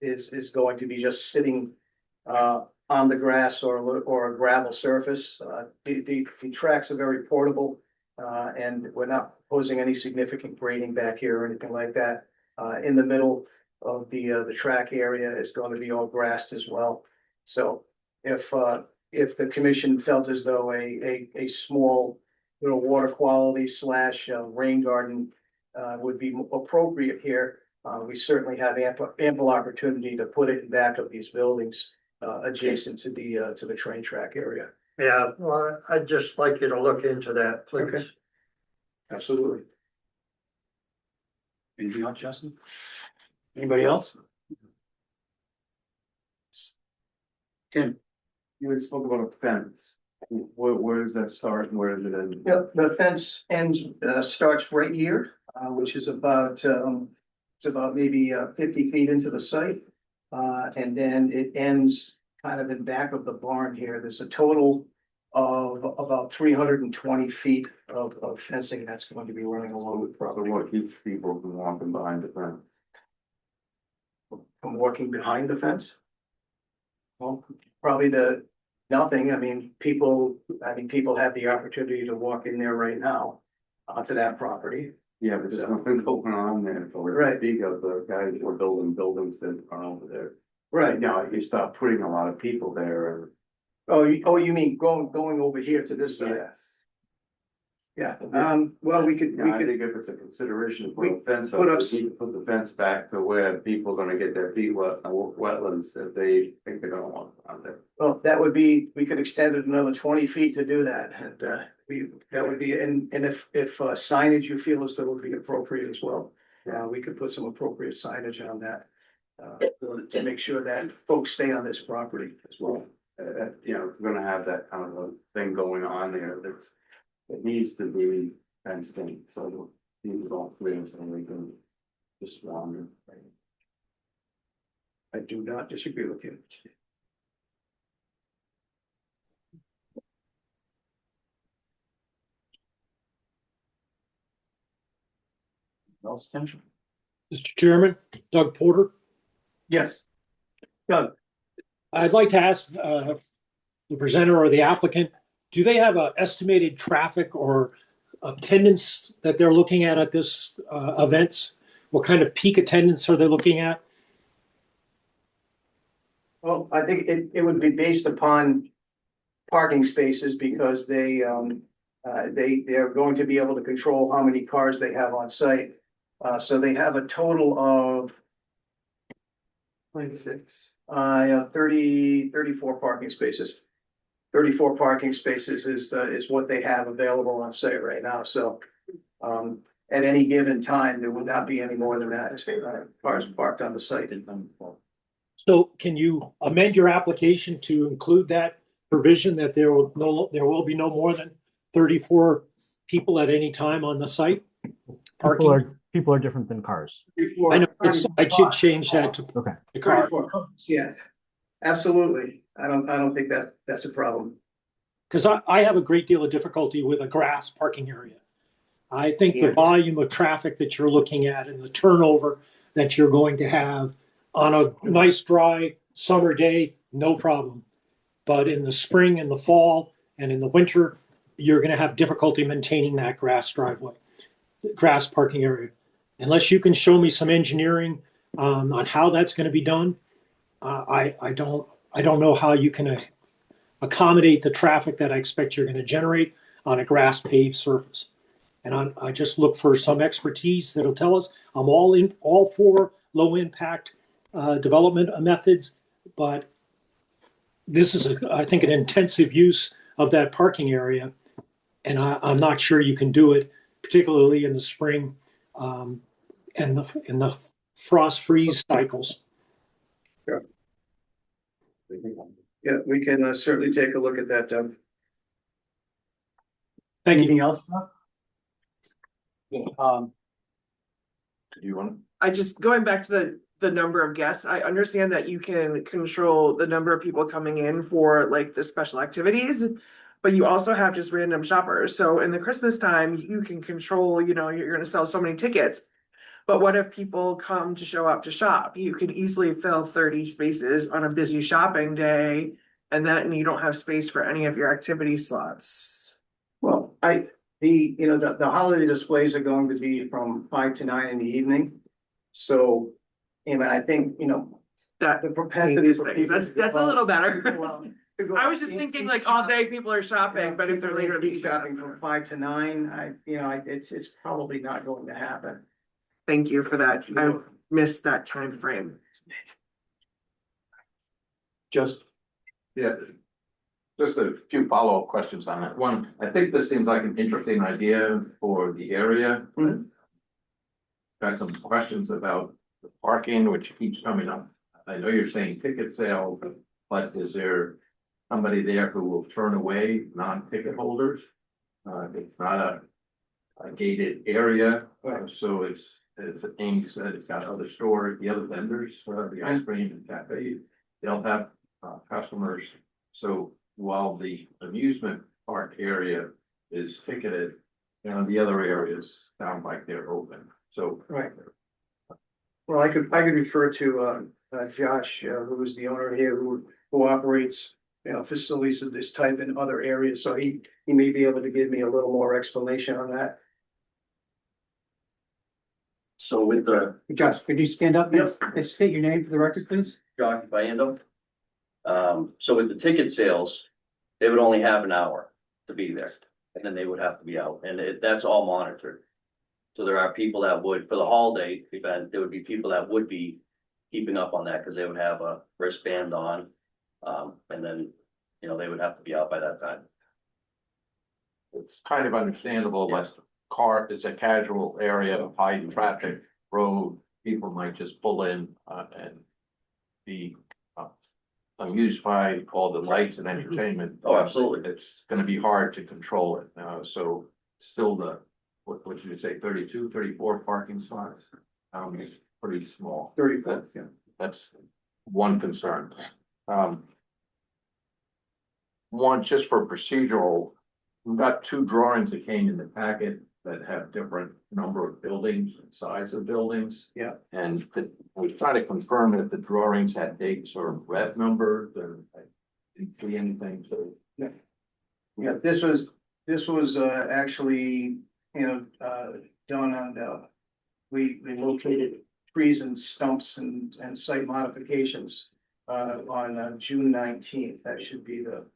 is going to be just sitting on the grass or a gravel surface. The tracks are very portable and we're not proposing any significant grading back here or anything like that. In the middle of the track area is going to be all grassed as well. So if the commission felt as though a small water quality / rain garden would be appropriate here, we certainly have ample opportunity to put it in back of these buildings adjacent to the train track area. Yeah, well, I'd just like you to look into that, please. Okay. Absolutely. Anything else, Justin? Anybody else? Tim? You had spoke about a fence. Where does that start and where does it end? Yep, the fence starts right here, which is about, it's about maybe 50 feet into the site. And then it ends kind of in back of the barn here. There's a total of about 320 feet of fencing that's going to be running along the So property. what keeps people from walking behind the fence? From walking behind the fence? Well, probably nothing. I mean, people have the opportunity to walk in there right now onto that property. Yeah, but there's nothing going on there. So Right. Speak of the guys who are building buildings that are over there. Right. Now, you start putting a lot of people there. Oh, you mean going over here to this side? Yes. Yeah, well, we could, I think if it's a consideration to put a fence up, put we up- need to put the fence back to where people are gonna get their feet wet, wetlands if they think they're gonna walk around there. well, that would be, we could extend it another 20 feet to do that, and that would be, and if signage you feel as though would be appropriate as well. We could put some appropriate signage on that. to make sure that folks stay on this property as well. You know, if we're gonna have that kind of a thing going on there, it needs to be fenced in, so these don't clear, so we can just wander. I do not disagree with you. Else, Tim? Mr. Chairman, Doug Porter. Yes. Doug, I'd like to ask the presenter or the applicant, do they have an estimated traffic or attendance that they're looking at this events? What kind of peak attendance are they looking at? Well, I think it would be based upon parking spaces because they're going to be able to control how many cars they have on site. So they have a total of 26. 34 parking spaces. 34 parking spaces is what they have available on site right now, so. At any given time, there would not be any more than that, cars parked on the site. So can you amend your application to include that provision that there will be no more than 34 people at any time on the site? Parking? People are different than cars. I know, I should change that to Okay. the car. 34 cars, yes, absolutely. I don't think that's a problem. Because I have a great deal of difficulty with a grass parking area. I think the volume of traffic that you're looking at and the turnover that you're going to have on a nice dry summer day, no problem. But in the spring and the fall and in the winter, you're going to have difficulty maintaining that grass parking area. Unless you can show me some engineering on how that's going to be done, I don't know how you can accommodate the traffic that I expect you're going to generate on a grass paved surface. And I just look for some expertise that'll tell us. I'm all for low impact development methods, but this is, I think, an intensive use of that parking area, and I'm not sure you can do it, particularly in the spring and in the frost freeze cycles. Sure. Yeah, we can certainly take a look at that, Doug. Thank you. anything else, Doug? Do you want? I just, going back to the number of guests, I understand that you can control the number of people coming in for like the special activities. But you also have just random shoppers. So in the Christmas time, you can control, you're gonna sell so many tickets. But what if people come to show up to shop? You could easily fill 30 spaces on a busy shopping day. And then you don't have space for any of your activity slots. Well, the holiday displays are going to be from 5 to 9 in the evening. So, I think, That the propensity these for things, people that's a little better. to go I was just thinking like all day people are shopping, but if they're later. be shopping from 5 to 9, it's probably not going to happen. Thank you for that. I missed that time frame. Yeah, just a few follow-up questions on that. One, I think this seems like an interesting idea for the area. Got some questions about the parking, which keeps coming up. I know you're saying ticket sale, but is there somebody there who will turn away non-ticket holders? It's not a gated area, so it's aimed at, it's got other stores, the other vendors, the ice cream and cafe, they'll have customers. So while the amusement park area is ticketed, the other areas sound like they're open. So Right. Well, I could refer to Josh, who is the owner here, who operates facilities of this type in other areas. So he may be able to give me a little more explanation on that. So with the Josh, could you stand up and state your name for the record, please? Jockey Biendo. So with the ticket sales, they would only have an hour to be there, and then they would have to be out, and that's all monitored. So there are people that would, for the holiday event, there would be people that would be keeping up on that because they would have a wristband on. And then, they would have to be out by that time. it's kind of understandable, but it's a casual area of high traffic road. people might just pull in, and be, amused by all the lights and entertainment. Oh, absolutely. It's gonna be hard to control it, so still what did you say, 32, 34 parking spots? It's pretty small. 34, That's, that's one concern. One, just for procedural, we've got two drawings that came in the packet that have different number of buildings and size of buildings. Yeah. And I was trying to confirm if the drawings had dates or rev numbers, and I didn't see anything, so. Yeah, this was actually, done on, we located trees and stumps and site modifications on June 19th. That should be the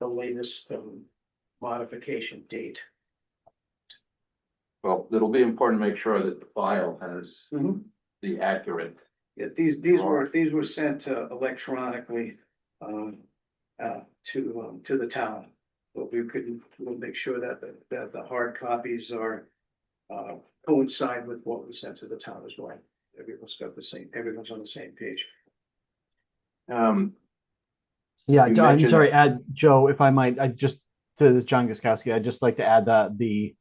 latest modification date. Well, it'll be important to make sure that the file has the accurate. Yeah, these were sent electronically to the town. But we'll make sure that the hard copies are coincide with what we sent to the town as well. Everyone's on the same page. Yeah, You I'm mentioned- sorry, Joe, if I might, to this John Guskowski, I'd just like to add that the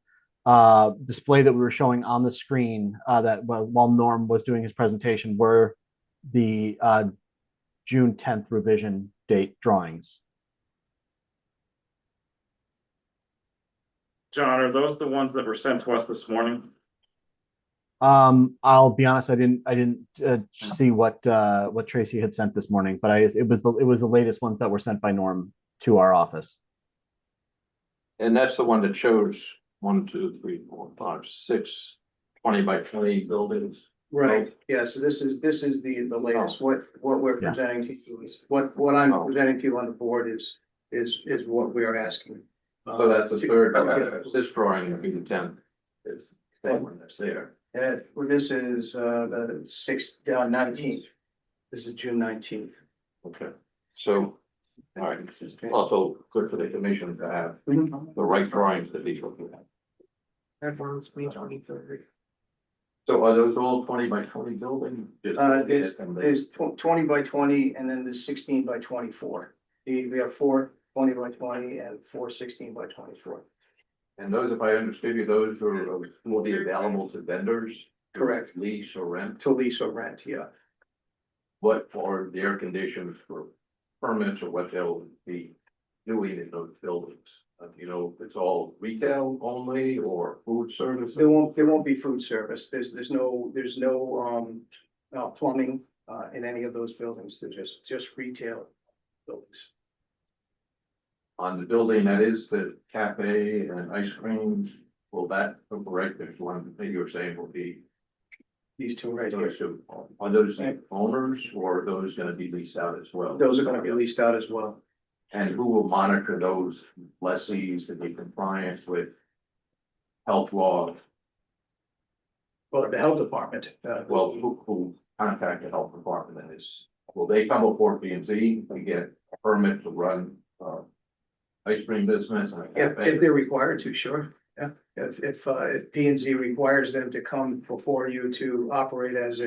display that we were showing on the screen, that while Norm was doing his presentation, were the June 10th revision date drawings. John, are those the ones that were sent to us this morning? I'll be honest, I didn't see what Tracy had sent this morning, but it was the latest ones that were sent by Norm to our office. And that's the one that shows 1, 2, 3, 4, 5, 6, 20 by 20 buildings. Right, yeah, so this is the latest, what we're Yeah. presenting to you is, what I'm Oh. presenting to you on the board is what we are asking. So that's the third, this drawing would be the 10th, is the same one that's there. Well, this is the 19th. This is June 19th. Okay, so, all right, also good for the commission to have the right drawings that these looking at. That one's May 23rd. So are those all 20 by 20 buildings? There's 20 by 20 and then there's 16 by 24. We have 4 20 by 20 and 4 16 by 24. And those, if I understood you, those will be available to vendors? Correct. Lease or rent? To lease or rent, yeah. What are their conditions for permits or what they'll be doing in those buildings? If it's all retail only or food service? There won't be food service. There's no plumbing in any of those buildings. They're just retail buildings. On the building that is the cafe and ice cream, will that, correct, there's one thing you were saying will be. These two right here. Those two, are those owners or are those gonna be leased out as well? Those are gonna be leased out as well. And who will monitor those lessees to be compliant with health law? Well, the health department. Well, who contact the health department is, will they come before P and Z to get a permit to run, ice cream business? And a cafe? If they're required to, sure. Yeah, if P and Z requires them to come before you to operate as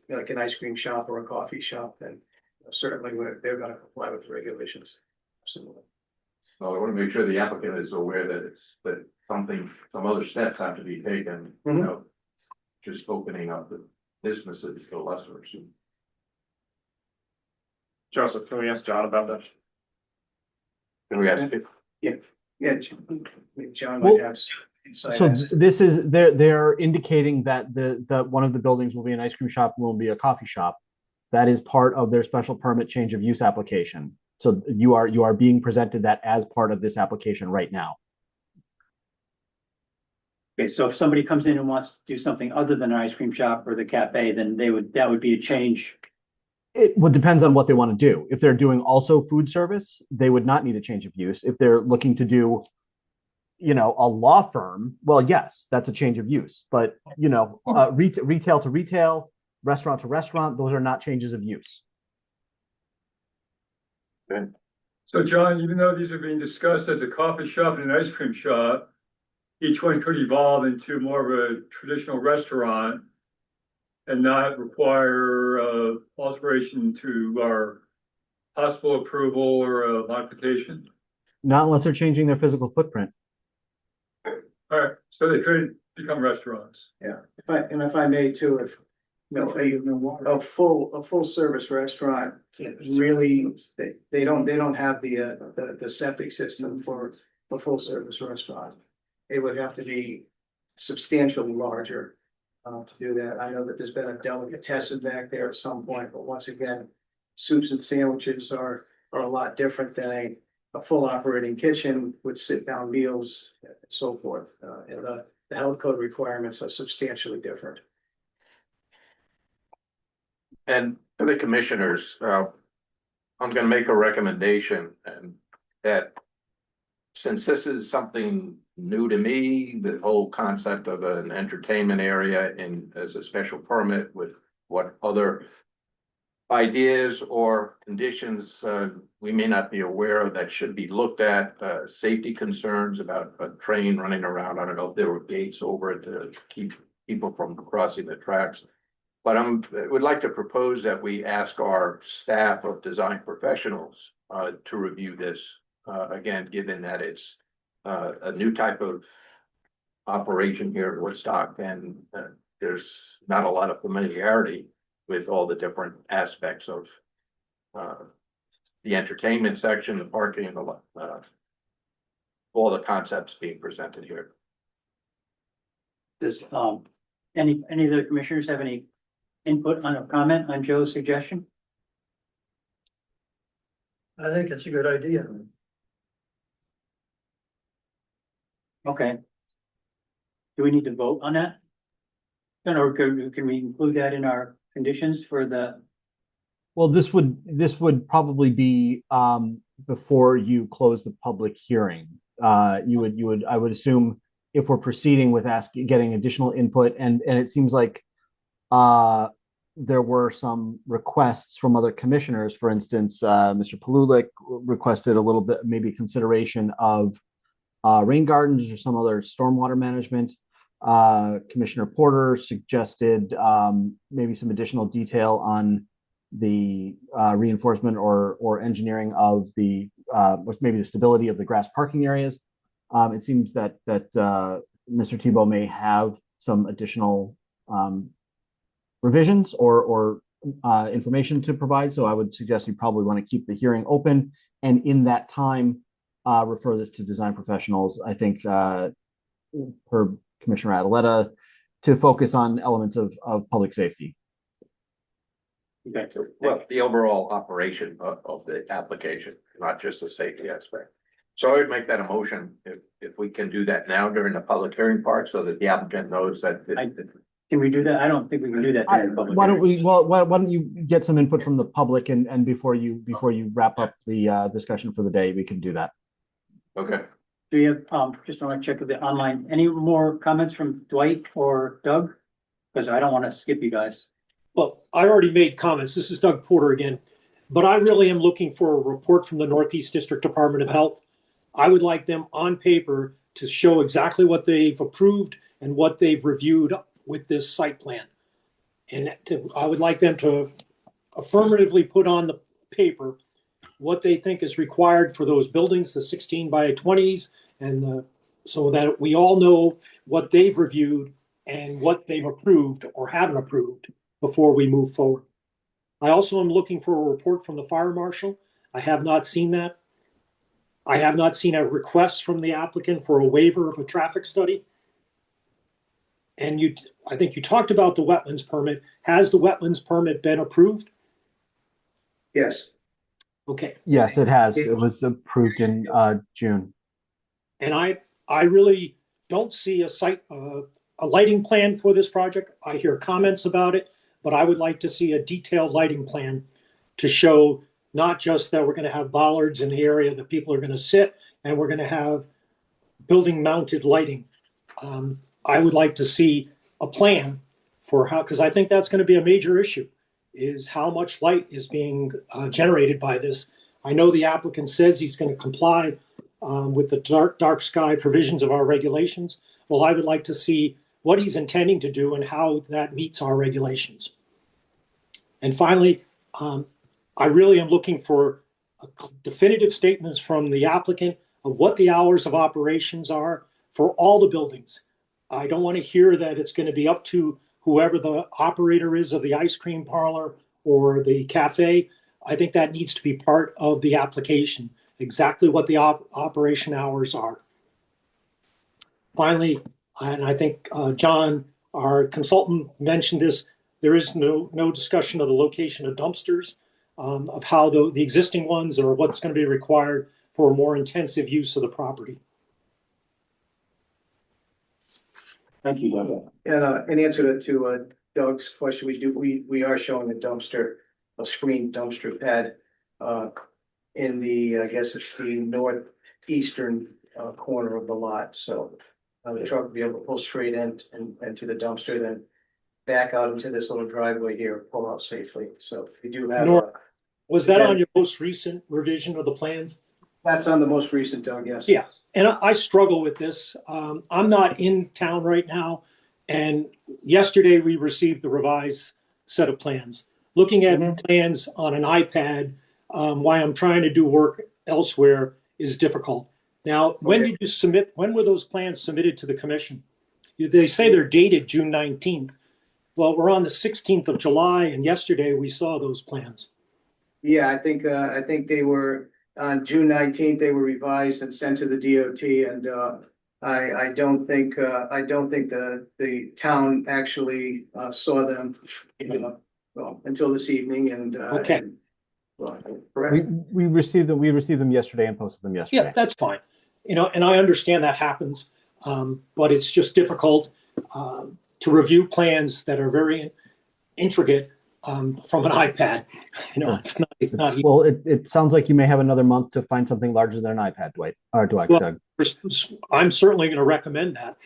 like an ice cream shop or a coffee shop, then certainly they're gonna comply with the regulations. Absolutely. So I want to make sure the applicant is aware that some other steps have to be taken, just opening up the businesses to lessers. Joseph, can we ask John about that? Can we ask it? Yeah, John Well, might have insight. So this is, they're indicating that the one of the buildings will be an ice cream shop, will be a coffee shop. That is part of their special permit change of use application. So you are being presented that as part of this application right now. Okay, so if somebody comes in and wants to do something other than an ice cream shop or the cafe, then that would be a change. It depends on what they want to do. If they're doing also food service, they would not need a change of use. If they're looking to do, a law firm, well, yes, that's a change of use. But, retail to retail, restaurant to restaurant, those are not changes of use. Okay. So John, even though these are being discussed as a coffee shop and an ice cream shop, each one could evolve into more of a traditional restaurant. and not require alteration to our possible approval or a modification? Not unless they're changing their physical footprint. All right, so they could become restaurants. Yeah, if I may too, if, you know, a full service restaurant, really, they don't have the septic system for a full service restaurant. It would have to be substantially larger to do that. I know that there's been a delicatessen back there at some point, but once again, soups and sandwiches are a lot different than a full operating kitchen with sit down meals and so forth. And the health code requirements are substantially different. And for the commissioners, I'm gonna make a recommendation and that since this is something new to me, the whole concept of an entertainment area as a special permit with what other ideas or conditions we may not be aware of that should be looked at, safety concerns about a train running around. I don't know if there were gates over it to keep people from crossing the tracks. But would like to propose that we ask our staff of design professionals to review this. Again, given that it's a new type of operation here at Woodstock and there's not a lot of familiarity with all the different aspects of the entertainment section, the parking, and all the concepts being presented here. Does any of the commissioners have any input on a comment on Joe's suggestion? I think it's a good idea. Okay. Do we need to vote on that? Or can we include that in our conditions for the? Well, this would probably be before you close the public hearing. I would assume if we're proceeding with getting additional input, and it seems like there were some requests from other commissioners. For instance, Mr. Palulik requested a little bit, maybe consideration of rain gardens or some other stormwater management. Commissioner Porter suggested maybe some additional detail on the reinforcement or engineering of maybe the stability of the grass parking areas. It seems that Mr. Tebow may have some additional revisions or information to provide. So I would suggest you probably want to keep the hearing open, and in that time, refer this to design professionals. I think per Commissioner Adeletta, to focus on elements of public safety. Okay. Well, the overall operation of the application, not just the safety aspect. So I would make that a motion if we can do that now during the public hearing part so that the applicant knows that. Can we do that? I don't think we can do that. Why don't you get some input from the public and before you wrap up the discussion for the day, we can do that. Okay. Do you have, just want to check with the online, any more comments from Dwight or Doug? Because I don't want to skip you guys. Well, I already made comments. This is Doug Porter again. But I really am looking for a report from the Northeast District Department of Health. I would like them on paper to show exactly what they've approved and what they've reviewed with this site plan. And I would like them to affirmatively put on the paper what they think is required for those buildings, the 16 by 20s, and so that we all know what they've reviewed and what they've approved or haven't approved before we move forward. I also am looking for a report from the fire marshal. I have not seen that. I have not seen a request from the applicant for a waiver of a traffic study. And I think you talked about the wetlands permit. Has the wetlands permit been approved? Yes. Okay. Yes, it has. It was approved in June. And I really don't see a lighting plan for this project. I hear comments about it, but I would like to see a detailed lighting plan to show not just that we're going to have bollards in the area that people are going to sit and we're going to have building mounted lighting. I would like to see a plan for how, because I think that's going to be a major issue, is how much light is being generated by this. I know the applicant says he's going to comply with the dark sky provisions of our regulations. Well, I would like to see what he's intending to do and how that meets our regulations. And finally, I really am looking for definitive statements from the applicant of what the hours of operations are for all the buildings. I don't want to hear that it's going to be up to whoever the operator is of the ice cream parlor or the cafe. I think that needs to be part of the application, exactly what the operation hours are. Finally, and I think John, our consultant, mentioned this, there is no discussion of the location of dumpsters, of how the existing ones or what's going to be required for a more intensive use of the property. Thank you, Doug. And in answer to Doug's question, we are showing a dumpster, a screened dumpster pad in the, I guess it's the northeastern corner of the lot. So the truck will be able to pull straight in and to the dumpster, then back out into this little driveway here, pull out safely. So we do have. Was that on your most recent revision of the plans? That's on the most recent, Doug, yes. Yeah, and I struggle with this. I'm not in town right now, and yesterday we received the revised set of plans. Looking at plans on an iPad while I'm trying to do work elsewhere is difficult. Now, when did you submit? When were those plans submitted to the commission? They say they're dated June 19th. Well, we're on the 16th of July, and yesterday we saw those plans. Yeah, I think they were on June 19th, they were revised and sent to the DOT, and I don't think the town actually saw them, well, until this evening, and Okay. and, well, correct. We received them yesterday and posted them yesterday. Yeah, that's fine. And I understand that happens, but it's just difficult to review plans that are very intricate from an iPad. It's not easy. Well, it sounds like you may have another month to find something larger than an iPad, Dwight, or Doug. Well, I'm certainly going to recommend that.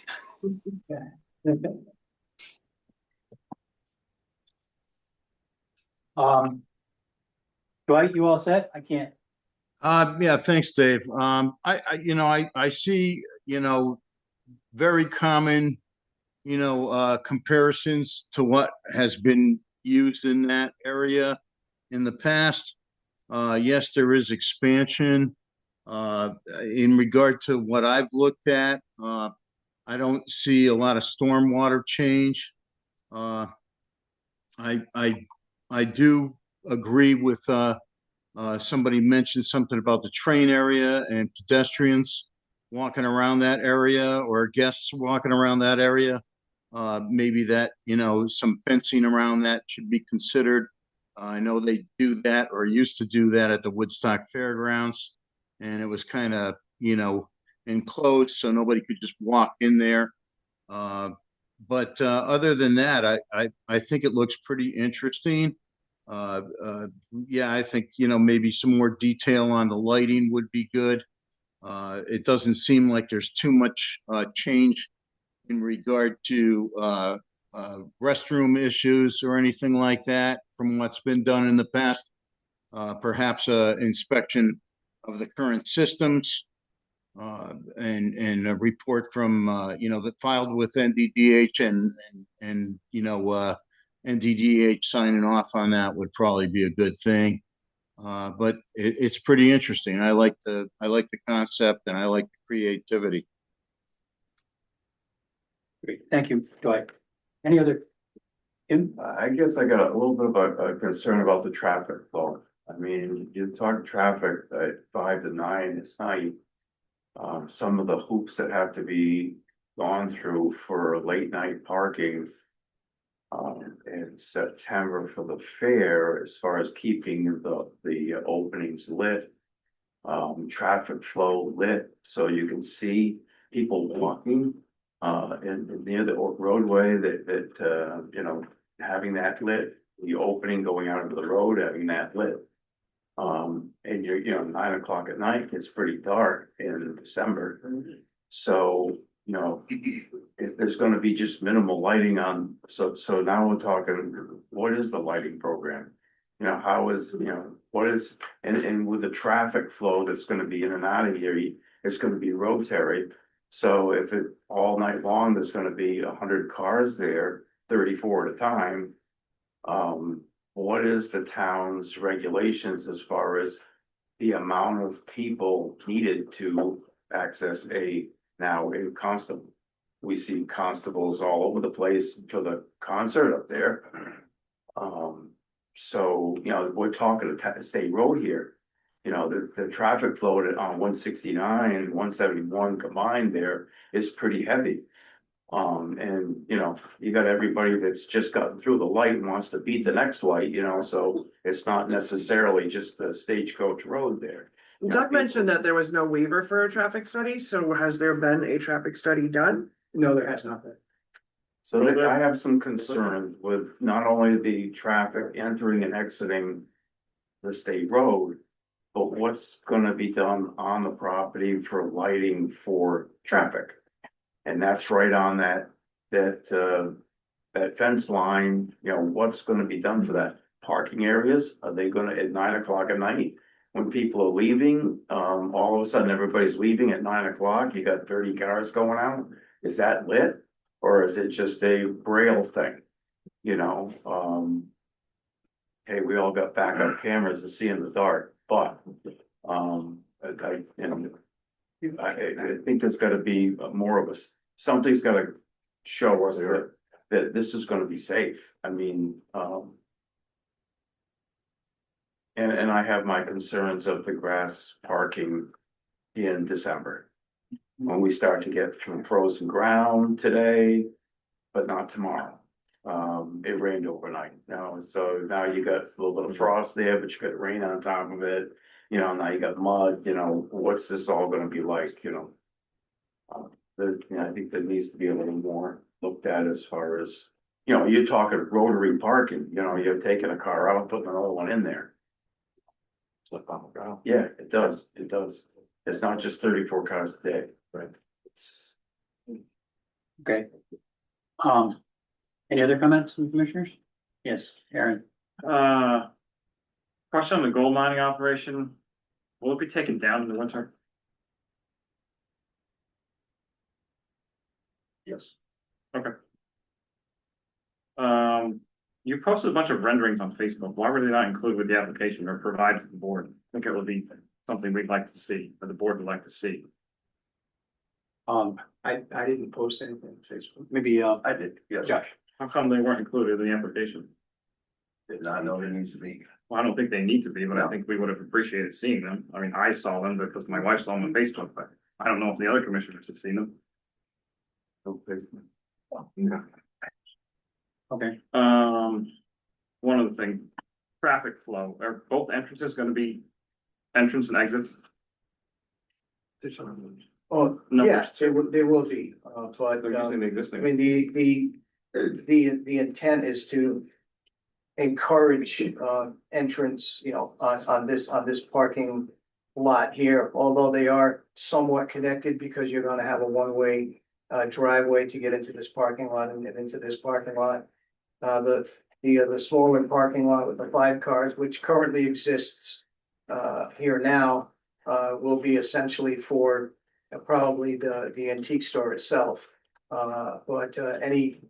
Dwight, you all set? I can't. Yeah, thanks, Dave. I see, very common, comparisons to what has been used in that area in the past. Yes, there is expansion. In regard to what I've looked at, I don't see a lot of stormwater change. I do agree with somebody mentioned something about the train area and pedestrians walking around that area or guests walking around that area. Maybe that, some fencing around that should be considered. I know they do that or used to do that at the Woodstock Fairgrounds, and it was kind of, enclosed so nobody could just walk in there. But other than that, I think it looks pretty interesting. Yeah, I think, maybe some more detail on the lighting would be good. It doesn't seem like there's too much change in regard to restroom issues or anything like that from what's been done in the past. Perhaps a inspection of the current systems and a report from that filed with NDDH and NDDH signing off on that would probably be a good thing. But it's pretty interesting. I like the concept and I like the creativity. Great, thank you, Dwight. Any other? Kim? I guess I got a little bit of a concern about the traffic flow. I mean, you talk traffic at 5 to 9 at night. Some of the hoops that have to be gone through for late night parking in September for the fair, as far as keeping the openings lit, traffic flow lit, so you can see people walking and near the roadway that having that lit, the opening going out into the road, having that lit. And you're 9 o'clock at night, it's pretty dark in December. So, if there's gonna be just minimal lighting on, so now we're talking, what is the lighting program? How is, what is, and with the traffic flow that's gonna be in and out of here, it's gonna be rotary. So if it, all night long, there's gonna be 100 cars there, 34 at a time. What is the town's regulations as far as the amount of people needed to access a constable? We see constables all over the place for the concert up there. So, you know, we're talking a state road here. You know, the traffic flow on 169 and 171 combined there is pretty heavy. And you know, you got everybody that's just gotten through the light and wants to beat the next light, you know, so it's not necessarily just the stagecoach road there. Doug mentioned that there was no waiver for a traffic study, so has there been a traffic study done? No, there has not been. So I have some concerns with not only the traffic entering and exiting the state road, but what's gonna be done on the property for lighting for traffic. And that's right on that fence line, you know, what's gonna be done for that? Parking areas, are they gonna, at 9 o'clock at night? When people are leaving, all of a sudden, everybody's leaving at 9 o'clock, you got 30 cars going out, is that lit? Or is it just a braille thing, you know, hey, we all got backup cameras to see in the dark, but, I think there's gotta be more of something's gotta show us that this is gonna be safe, I mean, and I have my concerns of the grass parking in December. When we start to get from frozen ground today, but not tomorrow. It rained overnight now, so now you got a little bit of frost there, but you got rain on top of it. You know, now you got mud, you know, what's this all gonna be like, you know? I think there needs to be a little more looked at as far as, you know, you're talking rotary parking, you know, you're taking a car out, putting another one in there. Yeah, it does, it's not just 34 cars a day, right? It's. Okay. Any other comments from commissioners? Yes, Aaron. Question on the gold mining operation, will it be taken down in the winter? Yes. Okay. You posted a bunch of renderings on Facebook, why were they not included with the application or provided to the board? I think it would be something we'd like to see, or the board would like to see. I didn't post anything on Facebook. Maybe, I did, yes. Josh. How come they weren't included in the application? Did not know there needs to be. Well, I don't think they need to be, but I think we would have appreciated seeing them. I mean, I saw them because my wife saw them on Facebook, but I don't know if the other commissioners have seen them. Okay. One other thing, traffic flow, are both entrances gonna be entrance and exits? Oh, Numbers yes, they will be, but, They're using the I existing. mean, the intent is to encourage, entrance, you know, on this parking lot here, although they are somewhat connected because you're gonna have a one-way driveway to get into this parking lot and get into this parking lot. The smaller parking lot with the 5 cars, which currently exists here now, will be essentially for probably the antique store itself. But any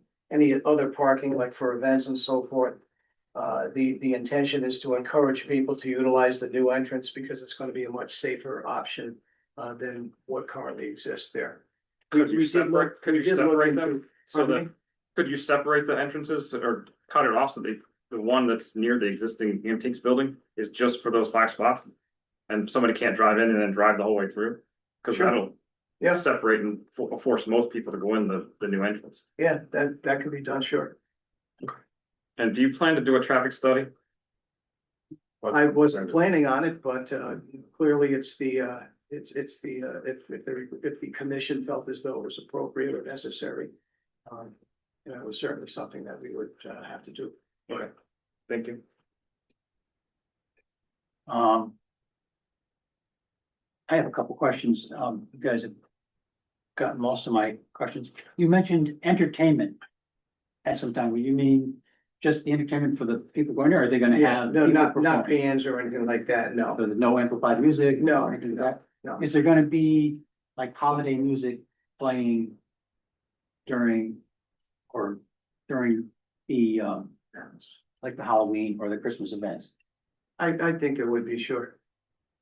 other parking, like for events and so forth, the intention is to encourage people to utilize the new entrance because it's going to be a much safer option than what currently exists there. Could you We did look- separate, we did look into- so Pardon that, me? could you separate the entrances or cut it off so the one that's near the existing antiques building is just for those 5 spots? And somebody can't drive in and then drive the whole way through? Cause Sure. that'll Yeah. separate and force most people to go in the new entrance. Yeah, that could be done, sure. And do you plan to do a traffic study? I wasn't planning on it, but clearly it's the if the commission felt as though it was appropriate or necessary. You know, it was certainly something that we would have to do. Okay, thank you. I have a couple questions. You guys have gotten most of my questions. You mentioned entertainment at some time. Will you mean just the entertainment for the people going there? Or are they gonna Yeah, have? no, people not performing? bands or anything like that, no. So there's no amplified music? No, or anything like that? no. Is there gonna be like holiday music playing during the, like the Halloween or the Christmas events? I think it would be, sure.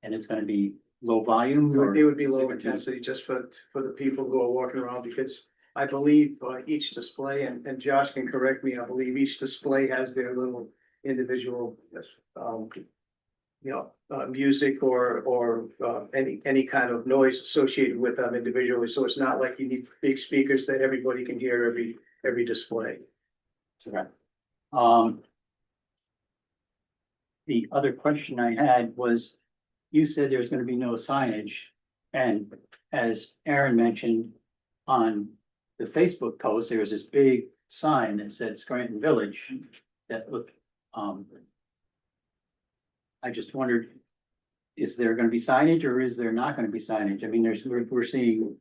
And it's gonna be low volume It or? would be is it low gonna be- intensity just for the people who are walking around, because I believe each display, and Josh can correct me, I believe each display has their little individual, music or any kind of noise associated with them individually. So it's not like you need big speakers that everybody can hear every display. Okay. The other question I had was, you said there's gonna be no signage. And as Aaron mentioned on the Facebook post, there was this big sign that said Scranton Village that looked, I just wondered, is there gonna be signage or is there not gonna be signage? I mean, we're seeing,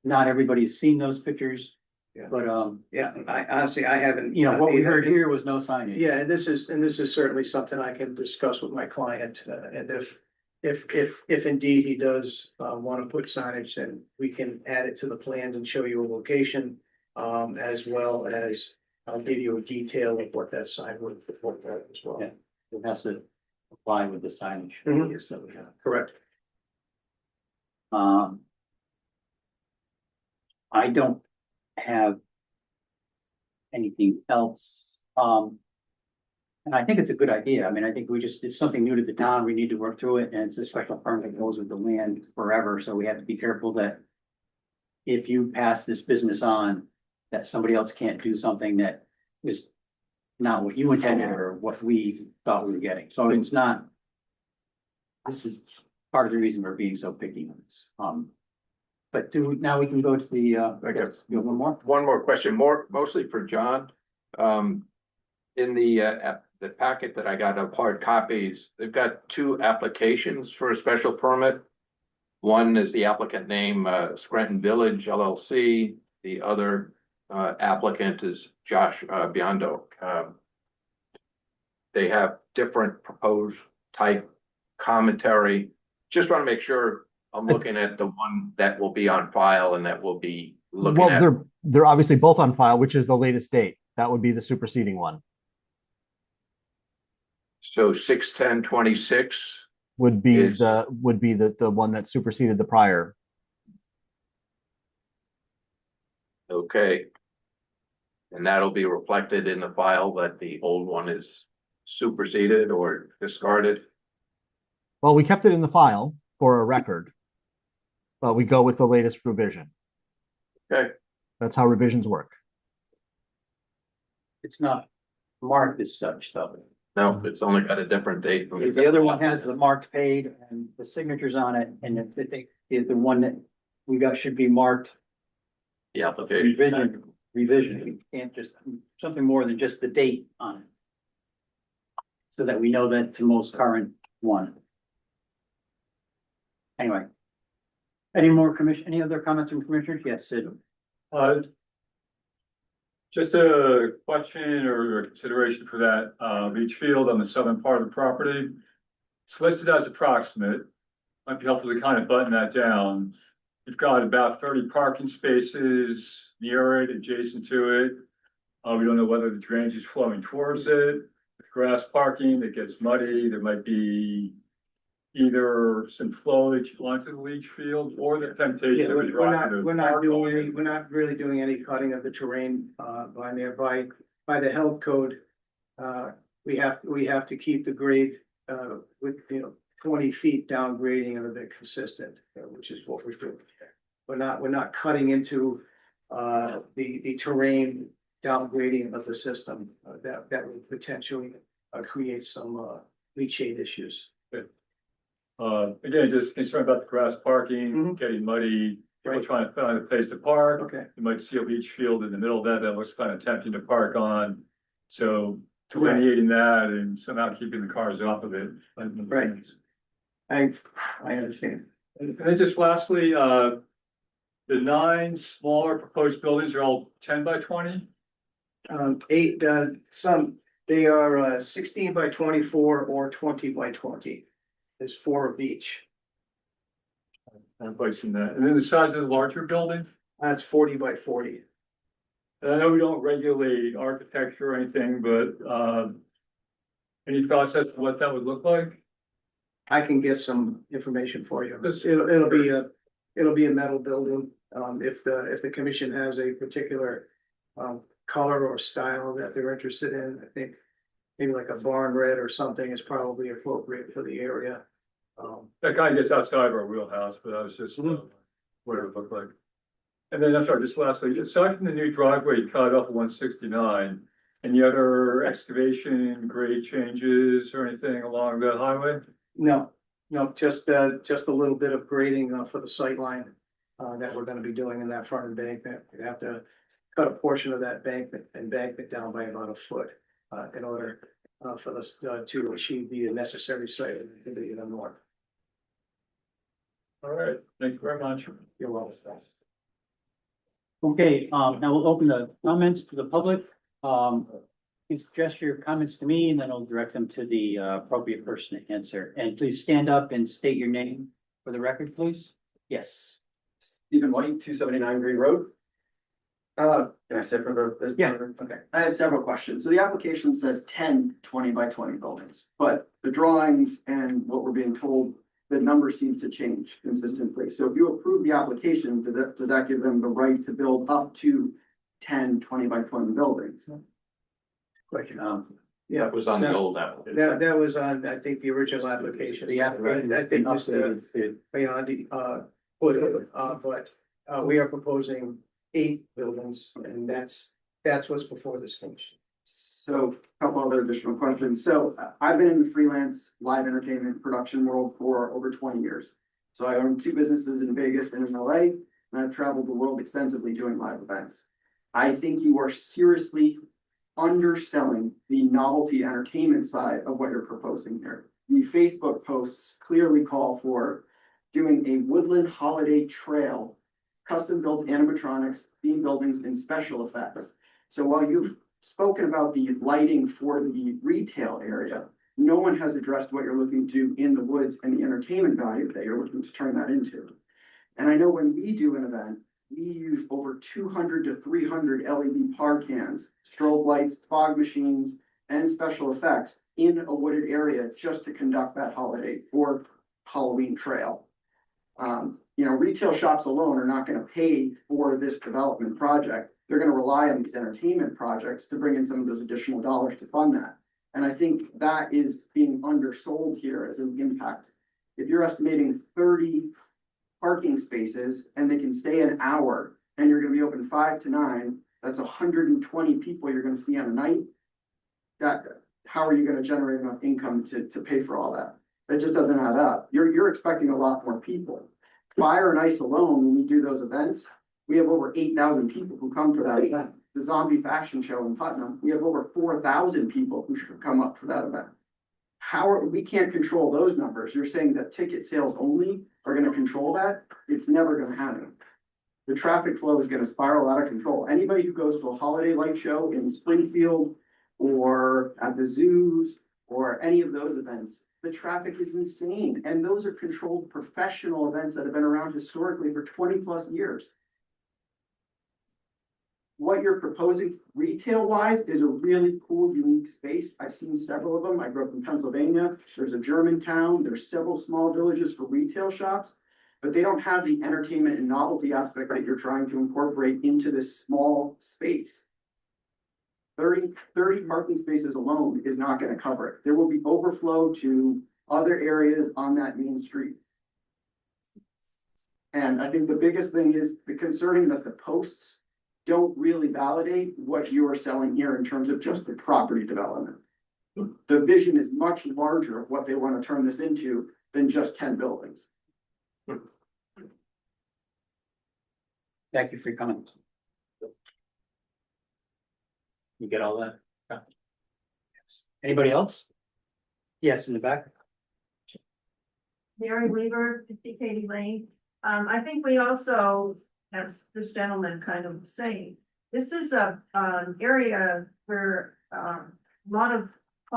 not everybody's seen those pictures, Yeah. but, Yeah, I honestly, I haven't. you know, what we either. heard here was no signage. Yeah, and this is certainly something I can discuss with my client, and if indeed he does want to put signage, then we can add it to the plans and show you a location. As well as I'll give you a detail of what that sign would look like as well. Yeah. It has to apply with the signage. Mhm. So, yeah. Correct. I don't have anything else. And I think it's a good idea. I mean, I think it's something new to the town. We need to work through it, and it's a special permit that goes with the land forever, so we have to be careful that if you pass this business on, that somebody else can't do something that is not what you intended or what we thought we were getting. So it's not. This is part of the reason we're being so picky on this. But now we can go to the, I guess. you have one more? One more question, mostly for John. In the packet that I got of hard copies, they've got two applications for a special permit. One is the applicant name, Scranton Village LLC. The other applicant is Josh Biondo. They have different proposed type commentary. Just want to make sure I'm looking at the one that will be on file and that will be looking Well, at. they're obviously both on file, which is the latest date. That would be the superseding one. So 6/10/26. Would be Is- the one that superseded the prior. Okay. And that'll be reflected in the file that the old one is superseded or discarded. Well, we kept it in the file for a record, but we go with the latest revision. Okay. That's how revisions work. It's not marked as such, though. No, it's only got a different date. from The other one has the marked paid and the signatures on it, and the one that we got should be marked The application. revision. You can't just, something more than just the date on it. So that we know that it's the most current one. Anyway. Any other comments from commissioners? Yes, Sid. Just a question or a consideration for that, beach field on the southern part of the property. It's listed as approximate. Might be helpful to kind of button that down. You've got about 30 parking spaces near it, adjacent to it. We don't know whether the drainage is flowing towards it. With grass parking, it gets muddy. There might be either some flowage onto the leach field or the temptation. Yeah, of we're dropping the not park doing over. any, we're not really doing any cutting of the terrain, by the health code. We have to keep the grade, with, 20 feet down grading and a bit consistent, which is what we're doing. We're not cutting into, the terrain downgrading of the system, that would potentially, create some, leachate issues. Again, just concerned about the grass parking, getting muddy, people Right. trying to find a place to park. Okay. You might see a beach field in the middle of that looks kind of tempting to park on. So delineating that and somehow keeping the cars off of it. Right. I understand. And then just lastly, the 9 smaller proposed buildings are all 10 by 20? They are 16 by 24 or 20 by 20. There's 4 of each. I'm placing that. And then the size of the larger building? That's 40 by 40. And I know we don't regulate architecture or anything, but, any thoughts as to what that would look like? I can get some information for you. This- It'll be a metal building. If the commission has a particular color or style that they're interested in, I think maybe like a barn red or something is probably appropriate for the area. That kind of gets outside of our wheelhouse, but I was just, what it would look like. And then, I'm sorry, just lastly, aside from the new driveway cut off 169, any other excavation, grade changes or anything along the highway? No, just a little bit of grading for the sight line that we're gonna be doing in that front embankment. We have to cut a portion of that embankment down by about a foot in order for us to achieve the necessary site in the north. All right, thank you very much. You're welcome. Okay, now we'll open the comments to the public. Please address your comments to me and then I'll direct them to the appropriate person to answer. And please stand up and state your name for the record, please. Yes. Stephen White, 279 Green Road. Can I say for this? Yeah. Okay, I have several questions. So the application says 10 20 by 20 buildings, but the drawings and what we're being told, the number seems to change consistently. So if you approve the application, does that give them the right to build up to 10 20 by 20 buildings? Question. That was on the old application. That was on, I think, the original application. I think was beyond but we are proposing 8 buildings, and that's what's before this commission. So a couple other additional questions. So I've been in the freelance live entertainment production world for over 20 years. So I own 2 businesses in Vegas and in LA, and I've traveled the world extensively doing live events. I think you are seriously underselling the novelty entertainment side of what you're proposing here. The Facebook posts clearly call for doing a woodland holiday trail, custom built animatronics, theme buildings, and special effects. So while you've spoken about the lighting for the retail area, no one has addressed what you're looking to do in the woods and the entertainment value that you're looking to turn that into. And I know when we do an event, we use over 200 to 300 LED par cans, strobe lights, fog machines, and special effects in a wooded area just to conduct that holiday or Halloween trail. Retail shops alone are not going to pay for this development project. They're going to rely on these entertainment projects to bring in some of those additional dollars to fund that. And I think that is being undersold here as an impact. If you're estimating 30 parking spaces and they can stay an hour and you're going to be open 5 to 9, that's 120 people you're going to see on a night. How are you going to generate enough income to pay for all that? That just doesn't add up. You're expecting a lot more people. Fire and ice alone, when we do those events, we have over 8,000 people who come for that event. The zombie fashion show in Putnam, we have over 4,000 people who should come up for that event. We can't control those numbers. You're saying that ticket sales only are going to control that? It's never going to happen. The traffic flow is going to spiral out of control. Anybody who goes to a holiday light show in Springfield or at the zoos or any of those events, the traffic is insane. And those are controlled professional events that have been around historically for 20 plus years. What you're proposing retail wise is a really cool, unique space. I've seen several of them. I grew up in Pennsylvania. There's a German town. There's several small villages for retail shops, but they don't have the entertainment and novelty aspect that you're trying to incorporate into this small space. 30 parking spaces alone is not going to cover it. There will be overflow to other areas on that main street. And I think the biggest thing is the concerning that the posts don't really validate what you are selling here in terms of just the property development. The vision is much larger of what they want to turn this into than just 10 buildings. Thank you for your comments. You get all that? Yeah. Yes. Anybody else? Yes, in the back. Mary Weaver, 50 Katy Lane. I think we also, as this gentleman kind of was saying, this is an area where a lot of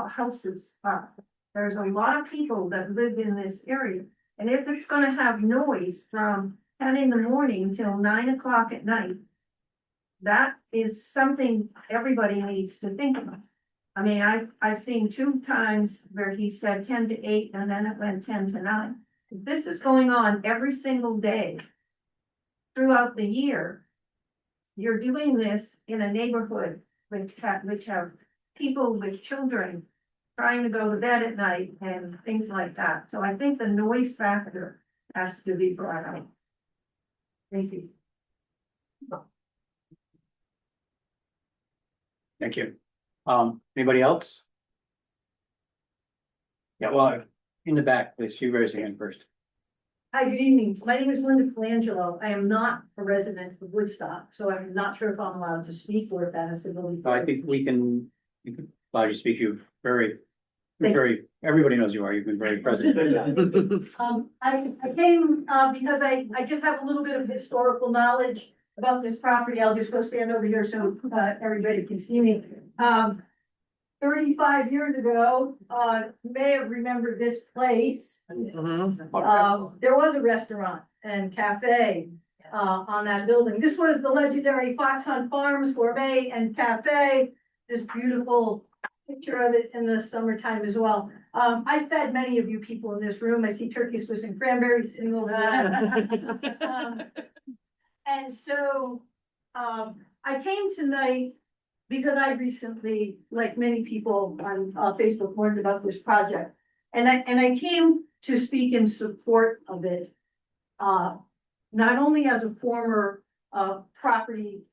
houses are. There's a lot of people that live in this area. And if it's going to have noise from 10 in the morning till 9 o'clock at night. That is something everybody needs to think about. I mean, I've seen 2 times where he said 10 to 8 and then it went 10 to 9. If this is going on every single day throughout the year, you're doing this in a neighborhood which have people with children trying to go to bed at night and things like that. So I think the noise factor has to be brought up. Thank you. Thank you. Anybody else? Yeah, well, in the back, please, you raise your hand first. Hi, good evening. My name is Linda Colangelo. I am not a resident of Woodstock, so I'm not sure if I'm allowed to speak or if that has to go. I think we can allow you to speak. You Thank everybody knows you are. You've been very present. I came, because I just have a little bit of historical knowledge about this property. I'll just go stand over here so, everybody can see me. 35 years ago, you may have remembered this place. There was a restaurant and cafe, on that building. This was the legendary Fox Hunt Farms Gourmet and Cafe. This beautiful picture of it in the summertime as well. I fed many of you people in this room. I see turkey, Swiss and cranberries sitting over there. And so, I came tonight because I recently, like many people on Facebook, learned about this project. And I came to speak in support of it. Not only as a former property,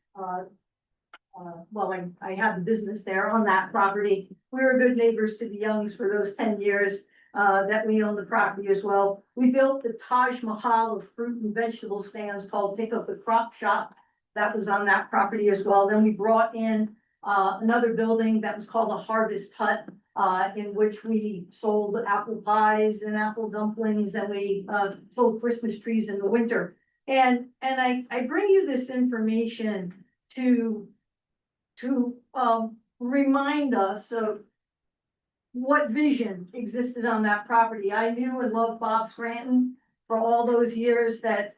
well, I had the business there on that property. We were good neighbors to the Youngs for those 10 years that we owned the property as well. We built the Taj Mahal of fruit and vegetable stands called Pick Up the Crop Shop. That was on that property as well. Then we brought in another building that was called the Harvest Hut, in which we sold apple pies and apple dumplings, and we sold Christmas trees in the winter. And I bring you this information to remind us of what vision existed on that property. I knew and loved Bob Scranton for all those years that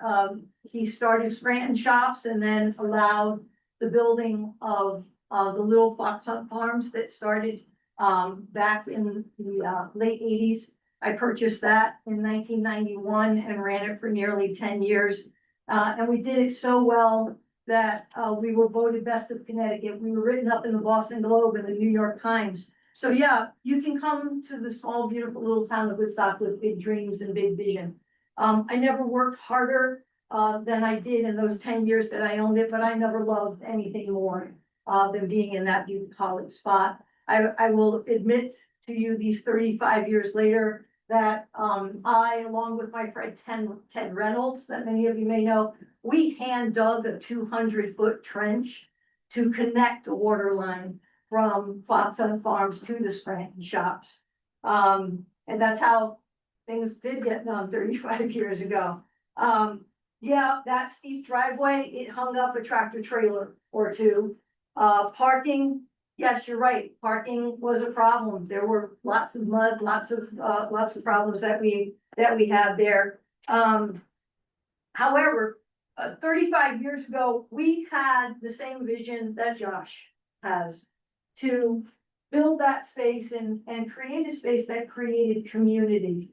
he started Scranton Shops and then allowed the building of the little Fox Hunt Farms that started back in the late 80s. I purchased that in 1991 and ran it for nearly 10 years. And we did it so well that we were voted best of Connecticut. We were written up in the Boston Globe and the New York Times. So yeah, you can come to the small, beautiful little town of Woodstock with big dreams and big vision. I never worked harder than I did in those 10 years that I owned it, but I never loved anything more than being in that bucolic spot. I will admit to you these 35 years later that I, along with my friend Ted Reynolds, that many of you may know, we hand dug a 200-foot trench to connect the water line from Fox Hunt Farms to the Scranton Shops. And that's how things did get done 35 years ago. Yeah, that steep driveway, it hung up a tractor trailer or two. Parking, yes, you're right. Parking was a problem. There were lots of mud, lots of problems that we had there. However, 35 years ago, we had the same vision that Josh has to build that space and create a space that created community,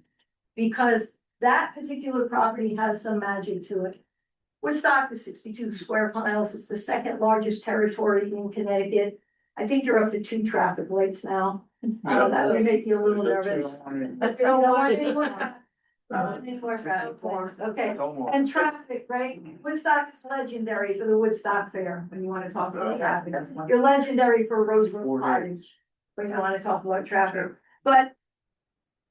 because that particular property has some magic to it. Woodstock is 62 square miles. It's the second largest territory in Connecticut. I think you're up to 2 traffic lights now. That would make you a little nervous. Okay, and traffic, right? Woodstock is legendary for the Woodstock Fair, when you want to talk about traffic. You're legendary for Rosewood Cottage, when you want to talk about traffic. But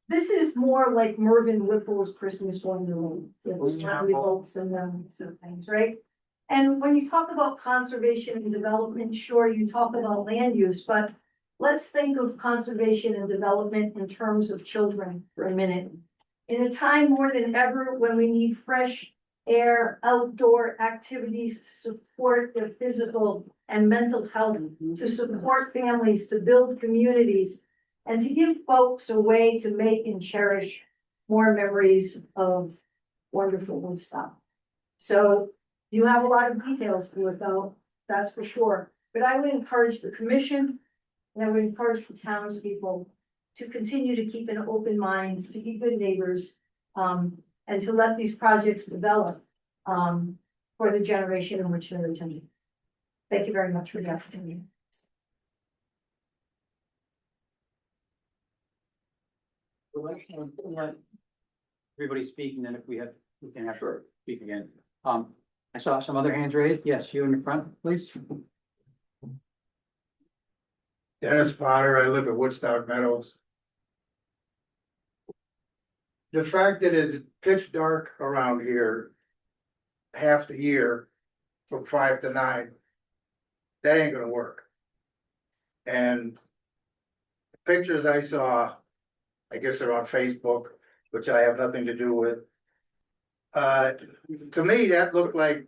this is more like Mervyn Whipple's Christmas Wonderland. It's bolts and some things, right? And when you talk about conservation and development, sure, you talk about land use, but let's think of conservation and development in terms of children for a minute. In a time more than ever when we need fresh air, outdoor activities to support their physical and mental health, to support families, to build communities, and to give folks a way to make and cherish more memories of wonderful Woodstock. So you have a lot of details to it though, that's for sure. But I would encourage the commission, and I would encourage the townspeople to continue to keep an open mind, to be good neighbors, and to let these projects develop, for the generation in which they're attending. Thank you very much for the opportunity. Everybody speaking, and if we can have her speak again. I saw some other hands raised. Yes, you in the front, please. Dennis Potter, I live at Woodstock Meadows. The fact that it's pitch dark around here half the year from 5 to 9, that ain't gonna work. And the pictures I saw, I guess they're on Facebook, which I have nothing to do with. To me, that looked like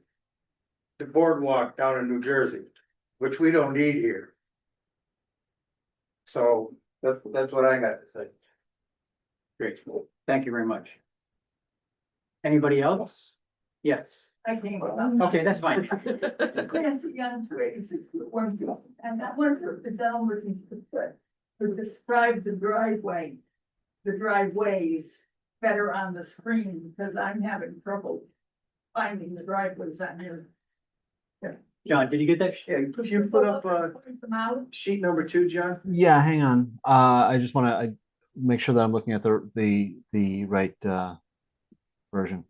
the boardwalk down in New Jersey, which we don't need here. So that's what I got to say. Great. Thank you very much. Anybody else? Yes. I came. Okay, that's fine. Clancy Young's race is the one, and I wonder if the gentleman could describe the driveways better on the screen, because I'm having trouble finding the driveways on here. John, did you get that? Yeah, could you put up, Point them out. sheet number 2, John? Yeah, hang on. I just want to make sure that I'm looking at the right version.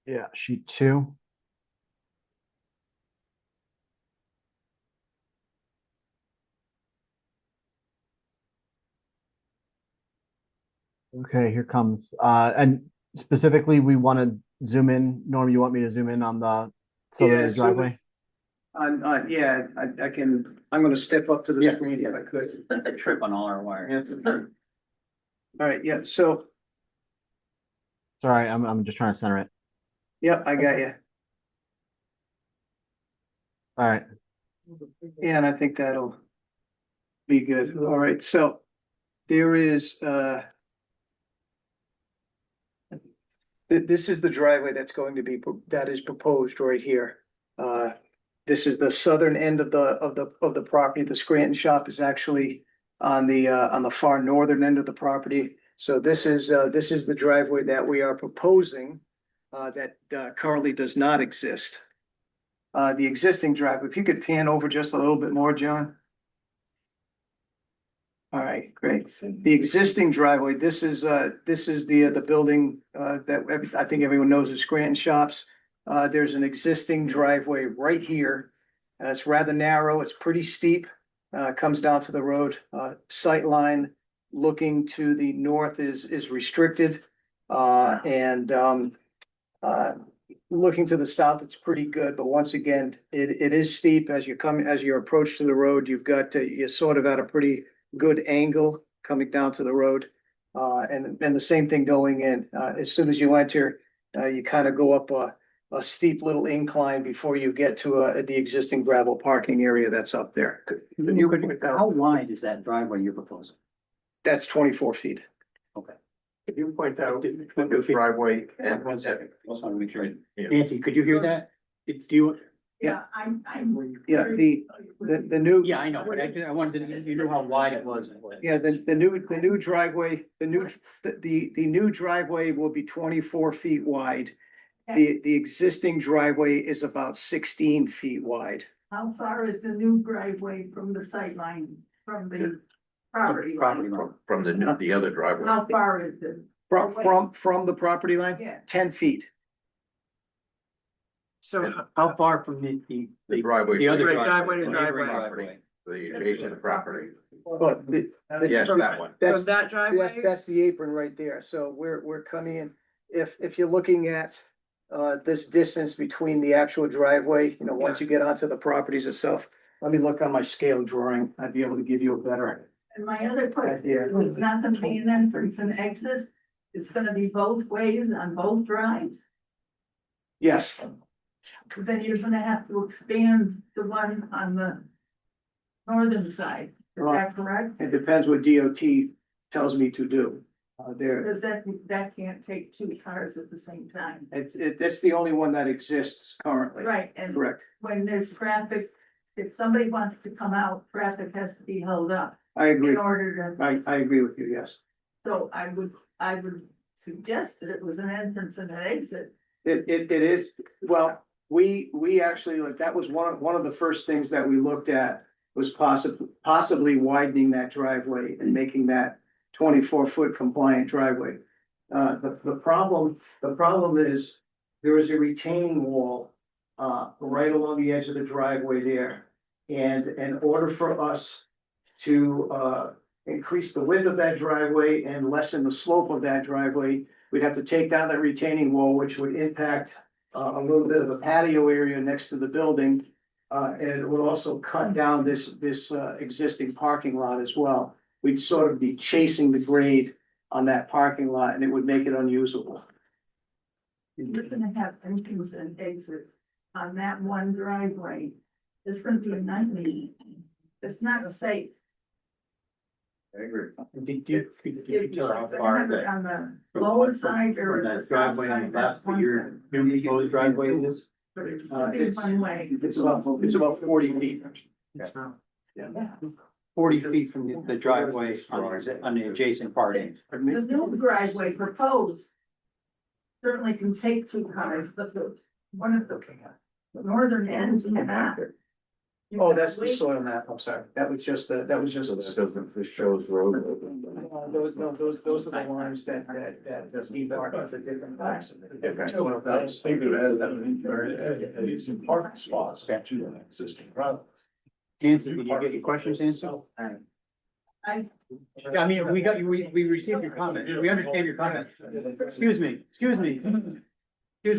Yeah, sheet 2. Okay, here comes. And specifically, we want to zoom in. Norm, you want me to zoom in on the southerly Yeah, so driveway? Yeah, I can, I'm gonna step up to the screen if I could. Trip on all our wires. All right, yeah, so, Sorry, I'm just trying to center it. yeah, I got you. All right. Yeah, and I think that'll be good. All right, so there is, this is the driveway that's going to be, that is proposed right here. This is the southern end of the property. The Scranton shop is actually on the far northern end of the property. So this is the driveway that we are proposing, that currently does not exist. The existing driveway, if you could pan over just a little bit more, John. All right, great. The existing driveway, this is the building, that I think everyone knows is Scranton Shops. There's an existing driveway right here. It's rather narrow, it's pretty steep, comes down to the road. Sight line looking to the north is restricted. Looking to the south, it's pretty good, but once again, it is steep as you approach to the road. You're sort of at a pretty good angle coming down to the road. And the same thing going in. As soon as you enter, you kind of go up a steep little incline before you get to the existing gravel parking area that's up there. How wide is that driveway you're proposing? That's 24 feet. Okay. Could you point out the driveway and One second. I just want to make sure. Nancy, could you hear that? Do you? Yeah, I'm. Yeah, the new. Yeah, I know, but I wanted to, you know how wide it was. Yeah, the new driveway, the new driveway will be 24 feet wide. The existing driveway is about 16 feet wide. How far is the new driveway from the sight line, from the property? From the other driveway. How far is it? From the property line? Yeah. 10 feet. So How far from The driveway. the other driveway to the driveway. neighboring driveway? The adjacent property. But Yes, that one. That's, from that driveway? that's the apron right there. So we're coming in, if you're looking at this distance between the actual driveway, once you get onto the properties itself, let me look on my scale drawing. I'd be able to give you a better. And my other question is, it's not gonna be an entrance and exit, it's gonna be both ways on both drives. Yes, Then you're gonna have to expand the one on the northern side, is that correct? it depends what DOT tells me to do. There, Because that can't take two cars at the same time. that's the only one that exists currently. Right, and Correct. when there's traffic, if somebody wants to come out, traffic has to be held up I agree. in order to, I agree with you, yes. so I would suggest that it was an entrance and an exit. It is, well, we actually, like, that was one of the first things that we looked at was possibly widening that driveway and making that 24-foot compliant driveway. The problem is there is a retaining wall right along the edge of the driveway there. And in order for us to increase the width of that driveway and lessen the slope of that driveway, we'd have to take down that retaining wall, which would impact a little bit of a patio area next to the building. And it would also cut down this existing parking lot as well. We'd sort of be chasing the grade on that parking lot and it would make it unusable. You're gonna have entrance and exit on that one driveway. It's gonna be a nightmare. It's not safe. I agree. Did you tell how If you far have it that on the lower side or from the that south driveway on side, the that's left, one your thing. new proposed driveway is? But it's gonna be one way. It's about 40 feet. It's not. Yeah. 40 feet from the driveway on the adjacent party. The new driveway proposed certainly can take two cars, but the one of the northern end cannot. Oh, that's the soil map, I'm sorry. That was just So that doesn't, this shows road. those are the lines that demark the different parts of the different soil types. Using parking spots to an existing road. Nancy, did you get your questions answered? I, I mean, we received your comment. We understand your comment. Excuse me. Excuse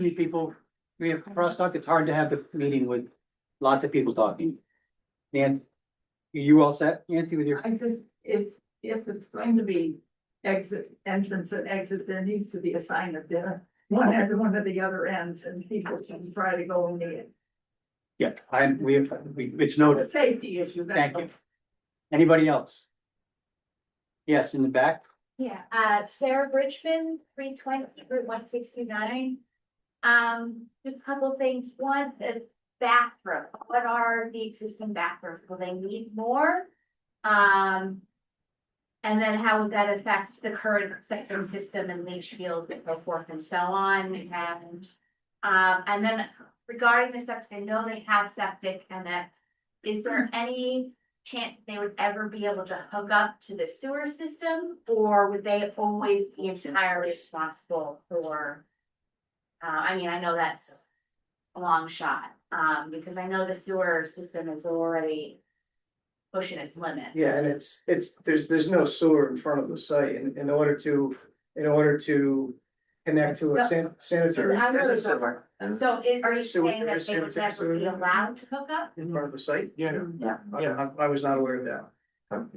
me, people. We have crosstalk. It's hard to have the meeting with lots of people talking. Nancy, are you all set, Nancy, with your? I just, if it's going to be entrance and exit, there needs to be a sign of dinner. One at one of the other ends and people can try to go in the. Yeah, it's It's a noted. safety issue. that's Thank all. you. Anybody else? Yes, in the back. Yeah, Sarah Bridgman, 320 Route 169. Just a couple of things. One, the bathroom. What are the existing bathrooms? Will they need more? And then how would that affect the current septic system and leach field and so forth and so on? And then regarding the septic, I know they have septic and that, is there any chance that they would ever be able to hook up to the sewer system? Or would they always be entirely responsible for? I mean, I know that's a long shot, because I know the sewer system is already pushing its limit. Yeah, and there's no sewer in front of the site in order to connect to a sanitary. I know there's sewer. So are you Sewer- saying that they would sanitary never be sewer. allowed to hook up? In front of the site? Yeah. I was not aware of that.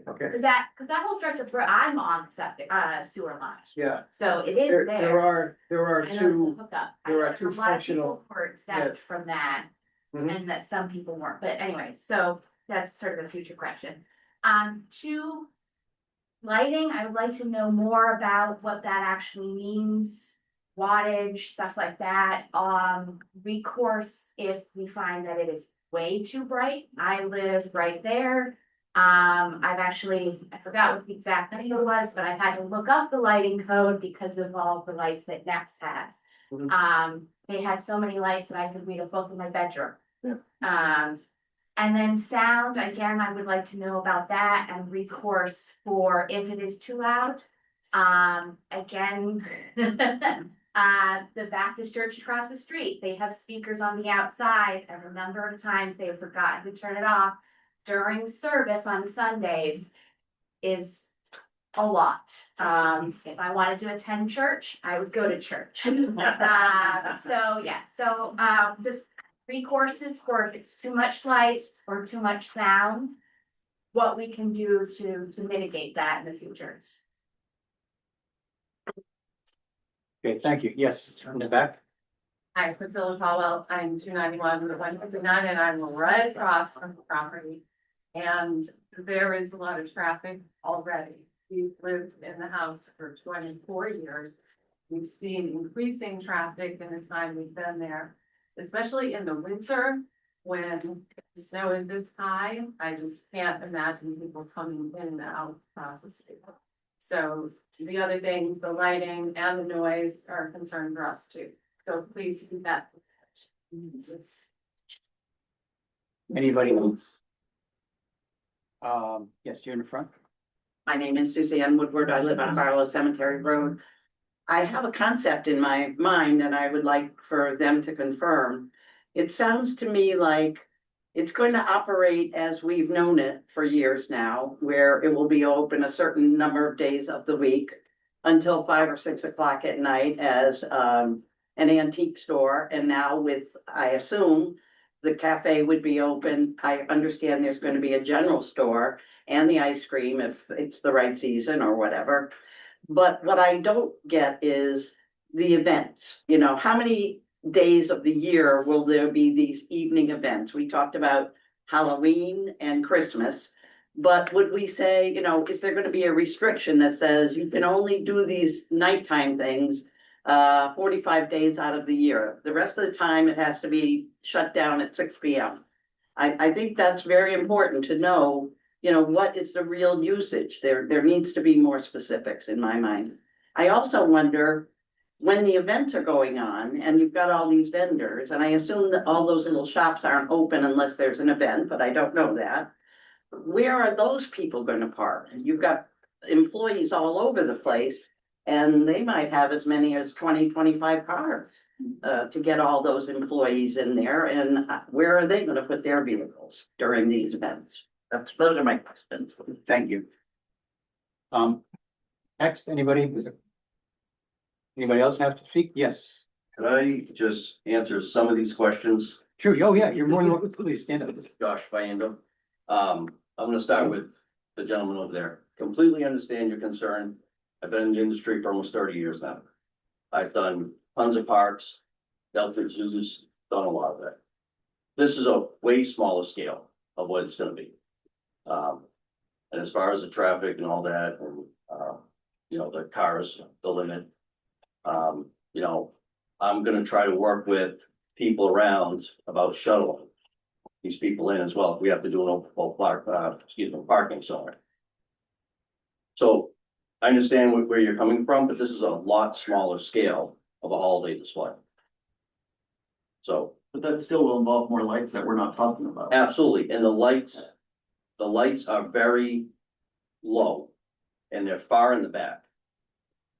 Okay, Cause that whole stretch of, I'm on septic, sewer lines, yeah. so it is There there. are I know it's a two, hookup. I there know are there's two a lot of functional- people who are exempt from that. Mhm. And that some people weren't, but anyway, so that's sort of a future question. Two, lighting, I would like to know more about what that actually means. Wattage, stuff like that, recourse if we find that it is way too bright. I live right there. I've actually, I forgot what the exact number was, but I had to look up the lighting code because of all the lights that Next has. They had so many lights that I could read a book in my bedroom. And then sound, again, I would like to know about that and recourse for if it is too loud. Again, the Baptist church across the street, they have speakers on the outside, and the number of times they have forgotten to turn it off during service on Sundays is a lot. If I wanted to attend church, I would go to church. Just recourses for if it's too much light or too much sound, what we can do to mitigate that in the future. Okay, thank you. Yes, in the back. Hi, Priscilla Caldwell. I'm 291 Route 169 and I'm right across from the property. And there is a lot of traffic already. we've lived in the house for 24 years. We've seen increasing traffic in the time we've been there, especially in the winter when the snow is this high. I just can't imagine people coming in and out across the street. So the other things, the lighting and the noise are a concern for us too. So please keep that. Anybody else? Yes, you're in the front. My name is Suzanne Woodward. I live on Harlow Cemetery Road. I have a concept in my mind that I would like for them to confirm. It sounds to me like it's going to operate as we've known it for years now, where it will be open a certain number of days of the week until 5 or 6 o'clock at night as an antique store. And now with, I assume, the cafe would be open. I understand there's going to be a general store and the ice cream if it's the right season or whatever. But what I don't get is the events. You know, how many days of the year will there be these evening events? We talked about Halloween and Christmas, but would we say, you know, is there going to be a restriction that says you can only do these nighttime things 45 days out of the year? The rest of the time it has to be shut down at 6 p.m. I think that's very important to know, you know, what is the real usage? There needs to be more specifics in my mind. I also wonder, when the events are going on and you've got all these vendors, and I assume that all those little shops aren't open unless there's an event, but I don't know that. Where are those people going to park? You've got employees all over the place and they might have as many as 20, 25 cars to get all those employees in there. And where are they going to put their vehicles during these events? Those are my questions. Thank you. Next, anybody? Anybody else have to speak? Yes. Could I just answer some of these questions? True. Oh, yeah, you're more than welcome. Please stand up. Josh Byando. I'm gonna start with the gentleman over there. Completely understand your concern. I've been in the industry for almost 30 years now. I've done tons of parks, dealt with zoos, done a lot of that. This is a way smaller scale of what it's gonna be. And as far as the traffic and all that, and, you know, the cars, the limit, you know, I'm gonna try to work with people around about shuttling these people in as well. If we have to do an overflow parking somewhere. So I understand where you're coming from, but this is a lot smaller scale of a holiday display. So. But that still will involve more lights that we're not talking about. Absolutely, and the lights are very low and they're far in the back.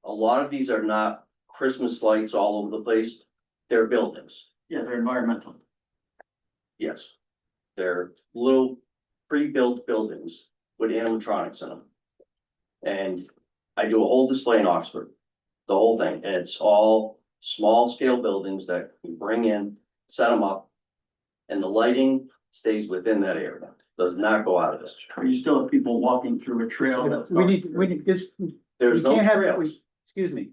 A lot of these are not Christmas lights all over the place. They're buildings. Yeah, they're environmental. Yes. They're little pre-built buildings with animatronics in them. And I do a whole display in Oxford, the whole thing, and it's all small scale buildings that we bring in, set them up, and the lighting stays within that area, does not go out of this. You still have people walking through a trail that's. We need this. There's we no can't have- trails. Excuse me.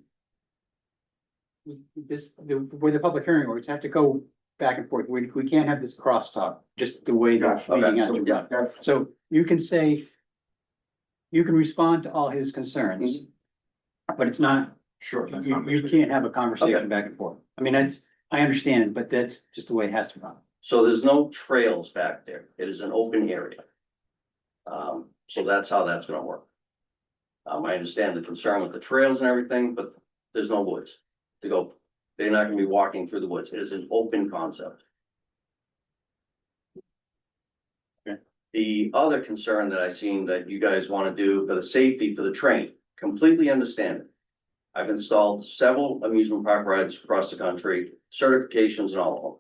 Where the public hearing works, have to go back and forth. We can't have this crosstalk, just the way the meeting has to run. So you can say, you can respond to all his concerns, but it's not, Sure. you can't have a conversation back and forth. I mean, I understand, but that's just the way it has to run. So there's no trails back there. It is an open area. So that's how that's gonna work. I understand the concern with the trails and everything, but there's no woods to go. They're not gonna be walking through the woods. It is an open concept. Okay. The other concern that I seen that you guys wanna do for the safety for the train, completely understand it. I've installed several amusement park rides across the country, certifications and all of them.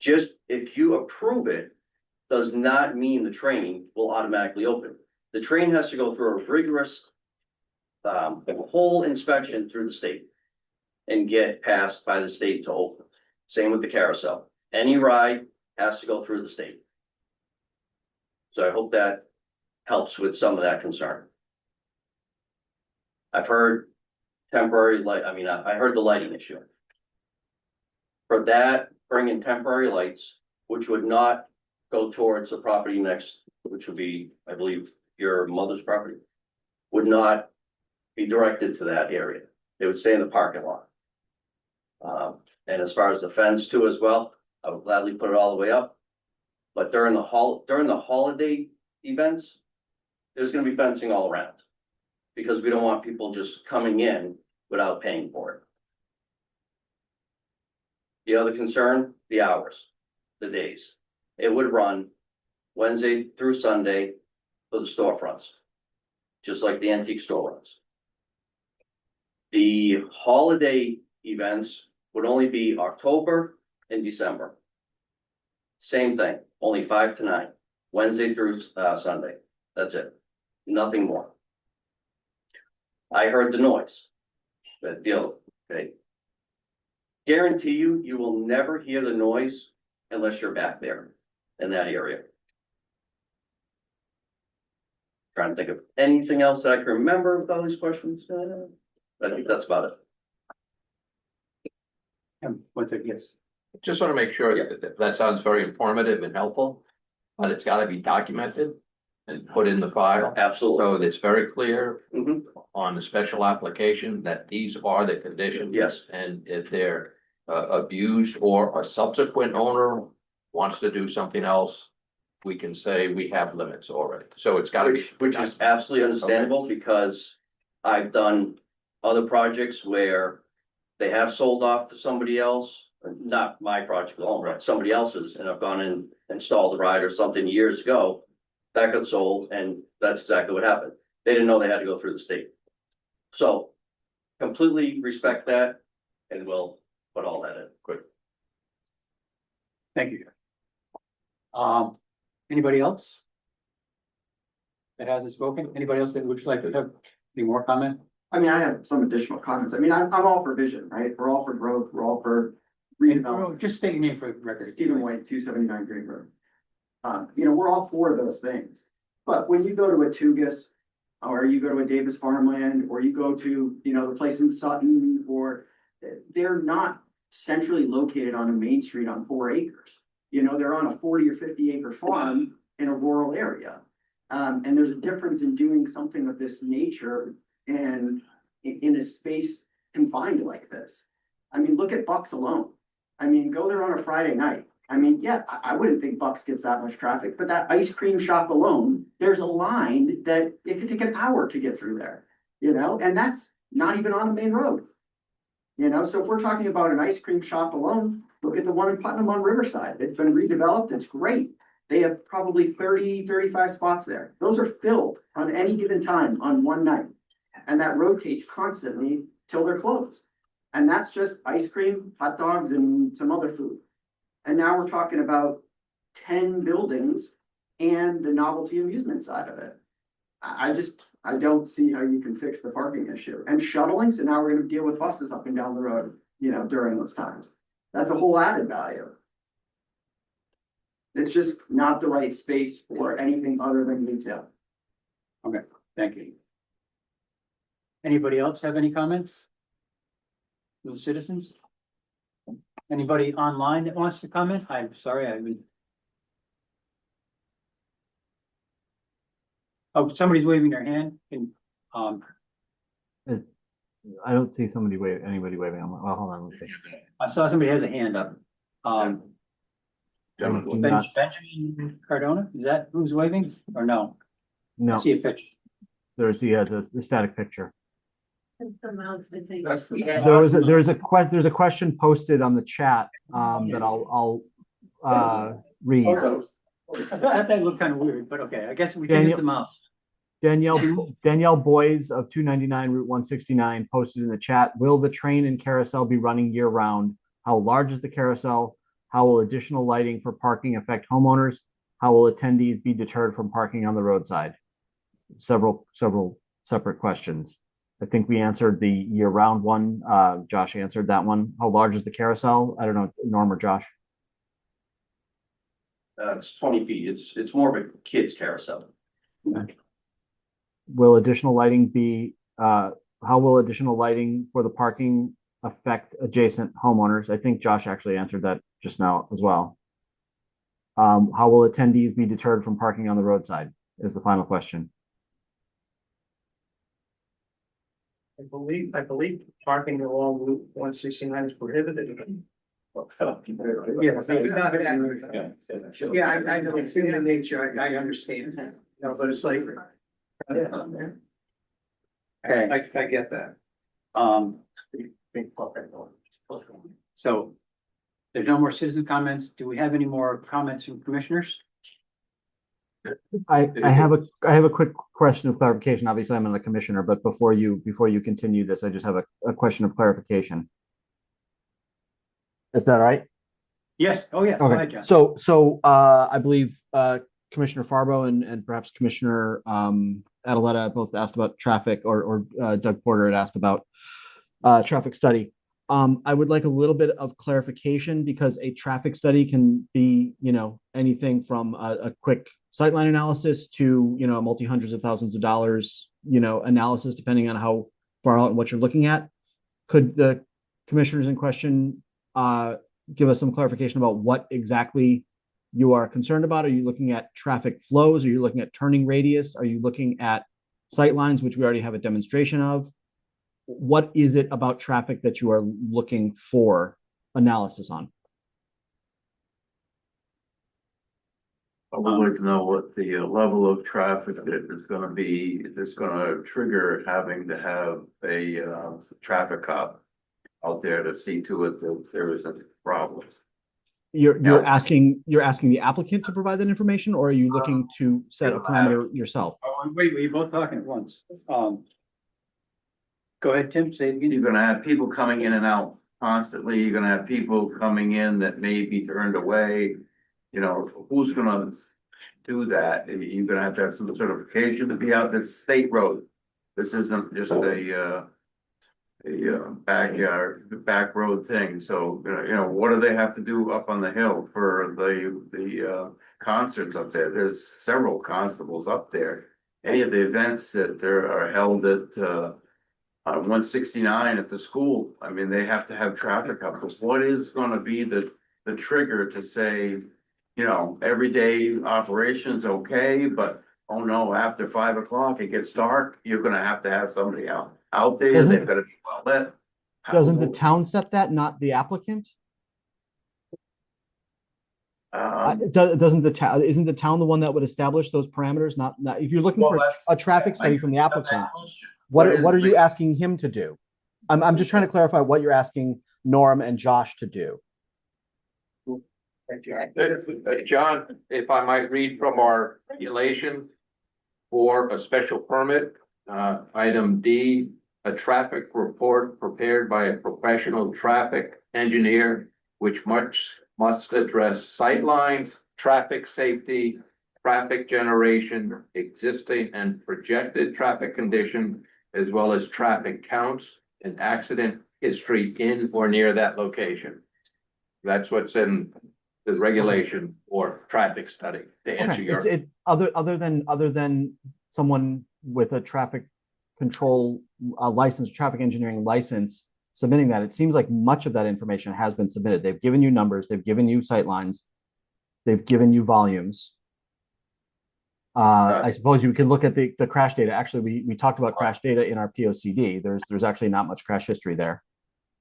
Just if you approve it, does not mean the train will automatically open. The train has to go through a rigorous whole inspection through the state and get passed by the state to open. Same with the carousel. Any ride has to go through the state. So I hope that helps with some of that concern. I've heard temporary light, I heard the lighting issue. For that, bring in temporary lights, which would not go towards the property next, which would be, I believe, your mother's property. would not be directed to that area. They would stay in the parking lot. And as far as the fence too as well, I would gladly put it all the way up. But during the holiday events, there's gonna be fencing all around. Because we don't want people just coming in without paying for it. The other concern, the hours, the days. It would run Wednesday through Sunday for the storefronts, just like the antique store runs. The holiday events would only be October and December. Same thing, only 5 to 9, Wednesday through Sunday. That's it, nothing more. I heard the noise, that deal, okay? Guarantee you, you will never hear the noise unless you're back there in that area. Trying to think of anything else that I can remember with all these questions. I think that's about it. Yes. Just want to make sure that sounds very informative and helpful, but it's got to be documented and put in the file. Absolutely. So it's very clear Mhm. on the special application that these are the conditions. Yes. And if they're abused or a subsequent owner wants to do something else, we can say we have limits already. So it's got to be. Which is absolutely understandable because I've done other projects where they have sold off to somebody else, not my project alone, right? Somebody else's, and I've gone in, installed a ride or something years ago. That got sold, and that's exactly what happened. They didn't know they had to go through the state. So completely respect that, and we'll put all that in. Good. Thank you. Anybody else? That hasn't spoken? Anybody else that would like to have any more comment? I mean, I have some additional comments. I mean, I'm all for vision, right? We're all for growth. We're all for redevelopment. Just state your name for the record. Stephen White, 279 Green Road. You know, we're all for those things. But when you go to a Tugas, or you go to a Davis Farmland, or you go to, you know, the place in Sutton, or they're not centrally located on a main street on 4 acres. You know, they're on a 40 or 50 acre farm in a rural area. And there's a difference in doing something of this nature and in a space confined like this. I mean, look at Bucks alone. I mean, go there on a Friday night. I mean, yeah, I wouldn't think Bucks gets that much traffic, but that ice cream shop alone, there's a line that it could take an hour to get through there, you know, and that's not even on a main road. You know, so if we're talking about an ice cream shop alone, look at the one in Putnam on Riverside. It's been redeveloped. It's great. They have probably 30, 35 spots there. Those are filled on any given time on one night. And that rotates constantly till they're closed. And that's just ice cream, hot dogs, and some other food. And now we're talking about 10 buildings and the novelty amusement side of it. I don't see how you can fix the parking issue. And shuttling, so now we're gonna deal with buses up and down the road, you know, during those times. That's a whole added value. It's just not the right space for anything other than retail. Okay, thank you. Anybody else have any comments? The citizens? Anybody online that wants to comment? I'm sorry, I haven't. Oh, somebody's waving their hand and, I don't see anybody waving. Well, hold on, let's see. I saw somebody has a hand up. Not- Benjamin Cardona, is that who's waving or no? No, I see a picture. he has a static picture. That's There's a question posted on the chat that I'll read. That looked kind of weird, but okay, I guess we think it's a mouse. Danielle Boys of 299 Route 169 posted in the chat, will the train and carousel be running year round? How large is the carousel? How will additional lighting for parking affect homeowners? How will attendees be deterred from parking on the roadside? Several separate questions. I think we answered the year round one. Josh answered that one. How large is the carousel? I don't know, Norm or Josh. It's 20 feet. It's more of a kid's carousel. Will additional lighting be, how will additional lighting for the parking affect adjacent homeowners? I think Josh actually answered that just now as well. How will attendees be deterred from parking on the roadside is the final question. I believe parking along Route 169 is prohibited. Yeah, it's not that. Yeah, I know it's human nature, I understand, no, but it's like. Okay, I get that. So there's no more citizen comments. Do we have any more comments from commissioners? I have a quick question of clarification. Obviously, I'm not a commissioner, but before you continue this, I just have a question of clarification. Is that all right? Yes. Oh, yeah. Go ahead, Okay. John. So I believe Commissioner Farbo and perhaps Commissioner Adeletta both asked about traffic, or Doug Porter had asked about traffic study. I would like a little bit of clarification, because a traffic study can be, anything from a quick sightline analysis to, a multi-hundreds of thousands of dollars, analysis, depending on how far out and what you're looking at. Could the commissioners in question give us some clarification about what exactly you are concerned about? Are you looking at traffic flows? Are you looking at turning radius? Are you looking at sight lines, which we already have a demonstration of? What is it about traffic that you are looking for analysis on? I would like to know what the level of traffic that is gonna be, that's gonna trigger having to have a traffic cop out there to see to it that there isn't problems. You're asking the applicant to provide that information, or are you looking to set a parameter yourself? Oh, wait, you're both talking at once. Go ahead, Tim, say it again. You're gonna have people coming in and out constantly. You're gonna have people coming in that may be turned away. Who's gonna do that? You're gonna have to have some certification to be out. It's state road. This isn't just a backyard, back road thing. So, what do they have to do up on the hill for the concerts up there? There's several constables up there. Any of the events that there are held at 169 at the school, I mean, they have to have traffic up. What is gonna be the trigger to say, everyday operations okay, but oh no, after 5 o'clock, it gets dark, you're gonna have to have somebody out there, they've gotta be well lit. Doesn't the town set that, not the applicant? Doesn't the town, isn't the town the one that would establish those parameters? Not if you're looking for a traffic study from the applicant, what are you asking him to do? I'm just trying to clarify what you're asking Norm and Josh to do. John, if I might read from our regulation for a special permit, item D, a traffic report prepared by a professional traffic engineer, which must address sight lines, traffic safety, traffic generation, existing and projected traffic condition, as well as traffic counts and accident history in or near that location. That's what's in the regulation or traffic study, to answer your. Other than someone with a traffic control license, traffic engineering license submitting that, it seems like much of that information has been submitted. They've given you numbers, they've given you sight lines, they've given you volumes. I suppose you can look at the crash data. Actually, we talked about crash data in our POCD. There's actually not much crash history there,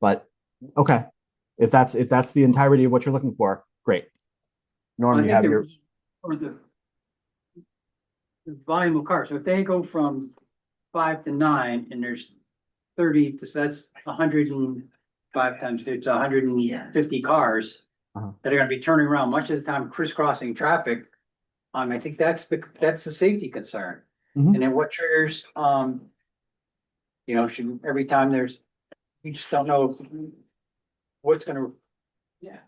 but okay, if that's the entirety of what you're looking for, great. Norm, you have your or the volume of cars. So if they go from 5 to 9 and there's 30, so that's 105 times 2, it's 150 cars that are going to be turning around much of the time, crisscrossing traffic. I think that's the safety concern. And then what triggers, every time you just don't know what's going to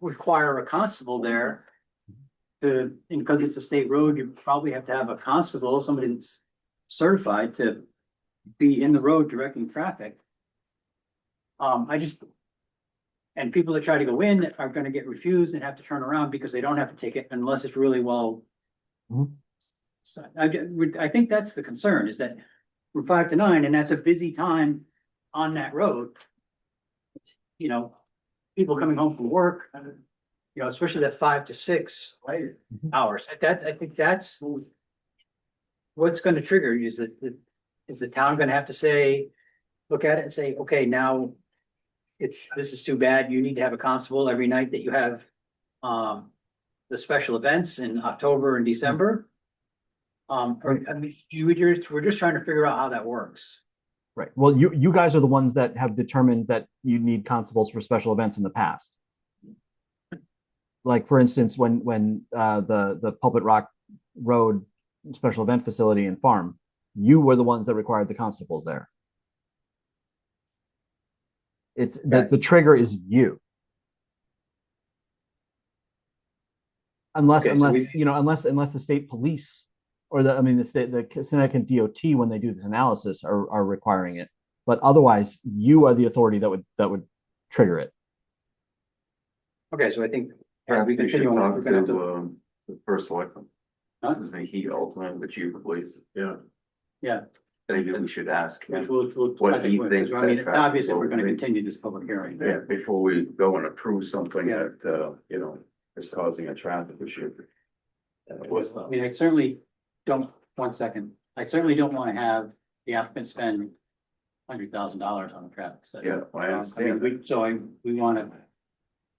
require a constable there. And because it's a state road, you probably have to have a constable, somebody that's certified to be in the road directing traffic. And people that try to go in are going to get refused and have to turn around because they don't have a ticket unless it's really well. So I think that's the concern, is that from 5 to 9, and that's a busy time on that road. People coming home from work, especially that 5 to 6 hours. I think that's what's going to trigger. Is the town going to have to say, look at it and say, okay, now this is too bad. You need to have a constable every night that you have the special events in October and December. Or, I mean, we're just trying to figure out how that works. Right. Well, you guys are the ones that have determined that you need constables for special events in the past. Like, for instance, when the Pulpit Rock Road special event facility and farm, you were the ones that required the constables there. It's the trigger is you. Unless the state police or the Connecticut DOT, when they do this analysis, are requiring it. But otherwise, you are the authority that would trigger it. Okay, so I think We should continue on. talk We're gonna to the first selectman. This is the heat ultimate, the chief of police. Yeah. Yeah. Maybe we should ask him We'll- what he I thinks. mean, that obviously, we're traffic gonna will be. continue this public hearing. Yeah, before we go and approve something that, is causing a traffic issue. I mean, I certainly don't, one second, I certainly don't want to have the applicant spend $100,000 on a traffic study. Yeah, I understand. We want to,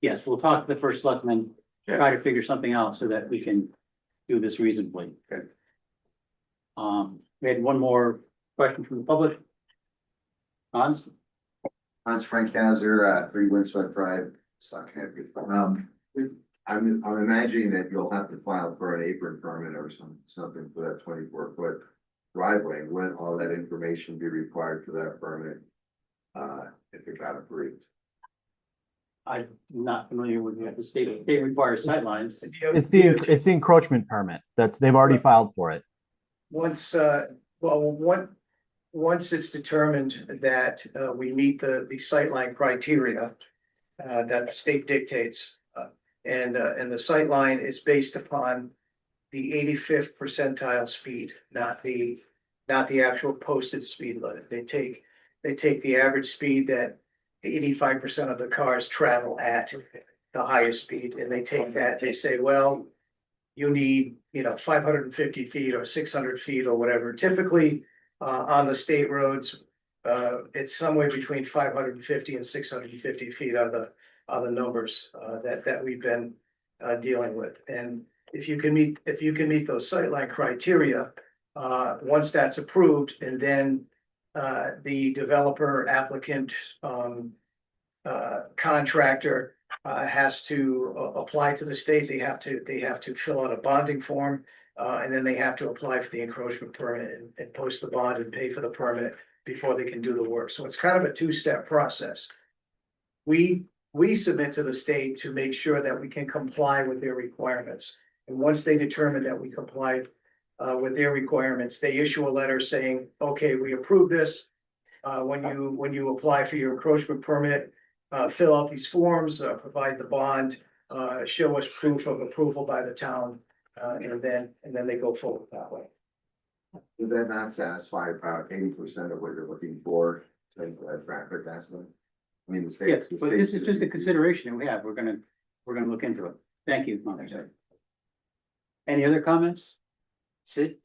yes, we'll talk to the first selectman, try to figure something out so that we can do this reasonably. Okay. We had one more question from the public. Hans? Frank Hazard, 3 Windswept Drive, Stockhampton. I'm imagining that you'll have to file for an apron permit or something for that 24-foot driveway. When all that information be required for that permit, if it got approved? I'm not familiar with the state requires sightlines. It's the encroachment permit they've already filed for it. Once it's determined that we meet the sightline criteria that the state dictates, and the sightline is based upon the 85th percentile speed, not the actual posted speed limit. They take the average speed that 85% of the cars travel at, the highest speed, and they take that, they say, well, you need, 550 feet or 600 feet or whatever. Typically, on the state roads, it's somewhere between 550 and 650 feet are the numbers that we've been dealing with. And if you can meet those sightline criteria, once that's approved, and then the developer, applicant, contractor has to apply to the state. They have to fill out a bonding form, and then they have to apply for the encroachment permit and post the bond and pay for the permit before they can do the work. So it's kind of a two-step process. We submit to the state to make sure that we can comply with their requirements. And once they determine that we comply with their requirements, they issue a letter saying, okay, we approve this. When you apply for your encroachment permit, fill out these forms, provide the bond, show us proof of approval by the town, and then they go forward that way. Does that not satisfy about 80% of what you're looking for, like a traffic estimate? I mean, the state. Yes, but this is just a consideration that we have. We're gonna look into it. Thank you, Monica. Any other comments? Sid?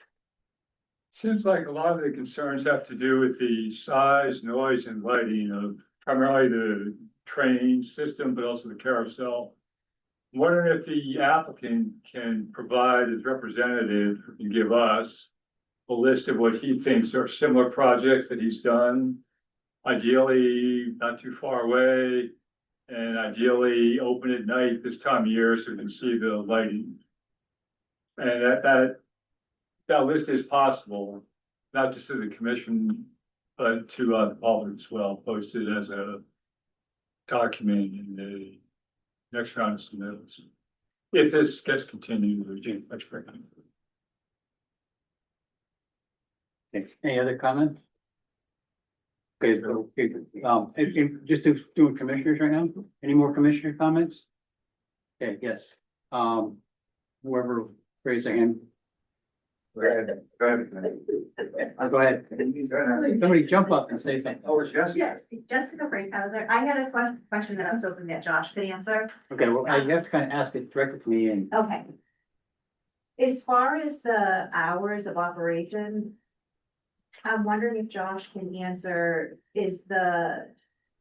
Seems like a lot of the concerns have to do with the size, noise, and lighting of primarily the train system, but also the carousel. I'm wondering if the applicant can provide as representative, and give us a list of what he thinks are similar projects that he's done. Ideally, not too far away, and ideally open at night this time of year so we can see the lighting. And that list is possible, not just to the commission, but to the public as well, posted as a document in the next round of submittals. If this gets continued, that's great. Any other comments? Okay, just doing commissioners right now. Any more commissioner comments? Okay, yes. Whoever raised their hand. Go ahead. Somebody jump up and say something. Oh, it's Jessica. Yes, Jessica Breakhouser. I had a question that I was hoping that Josh could answer. Okay, well, you have to kind of ask it directly to me and. Okay. As far as the hours of operation, I'm wondering if Josh can answer, is the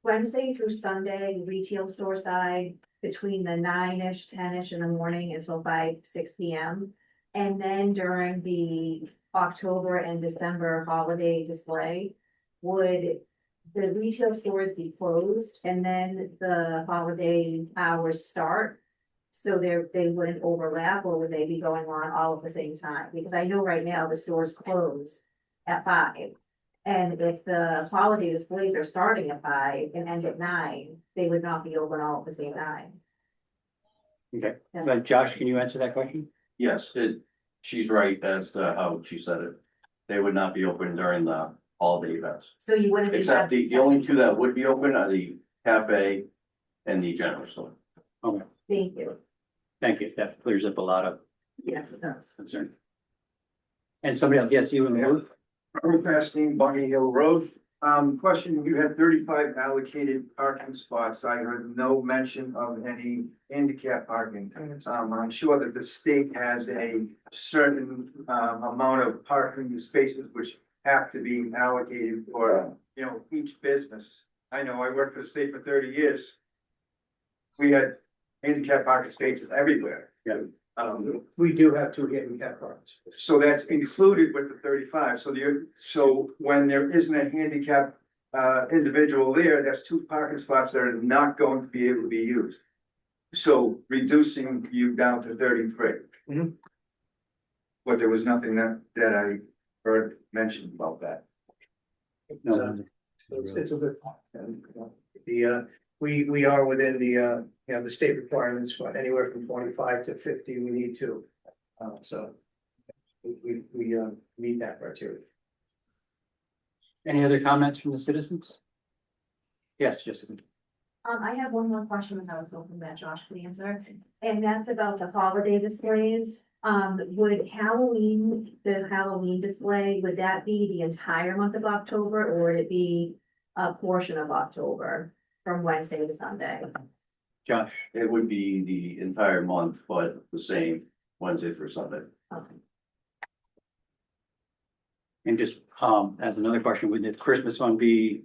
Wednesday through Sunday retail store side between the 9-ish, 10-ish in the morning until 6 PM? And then during the October and December holiday display, would the retail stores be closed and then the holiday hours start? So they wouldn't overlap, or would they be going on all at the same time? Because I know right now the stores close at 5. And if the holiday displays are starting at 5 and end at 9, they would not be open all at the same time. Okay, so Josh, can you answer that question? Yes, she's right as to how she said it. They would not be open during the holiday events. So you wouldn't. be Except the only two that would be open are the cafe and the general store. Okay, Thank you. thank you. That clears up a lot of Yes, it does. concern. And somebody else, yes, you in the booth? Robert Pastine, Bunny Hill Road. Question, you had 35 allocated parking spots. I heard no mention of any handicap parking. I'm sure that the state has a certain amount of parking spaces which have to be allocated for, each business. I know, I worked for the state for 30 years. We had handicap parking spaces everywhere. Yeah. We do have 2 handicap parks. So that's included with the 35. So when there isn't a handicap individual there, that's 2 parking spots that are not going to be able to be used. So reducing you down to 33. Mhm. But there was nothing that I heard mentioned about that. It's a good point. And, we are within the state requirements for anywhere from 25 to 50, we need to. So we meet that criteria. Any other comments from the citizens? Yes, Jessica. I have one more question that I was hoping that Josh could answer, and that's about the holiday displays. Would Halloween, the Halloween display, would that be the entire month of October, or would it be a portion of October from Wednesday to Sunday? Josh? It would be the entire month, but the same Wednesday through Sunday. Okay. And just, as another question, would the Christmas one be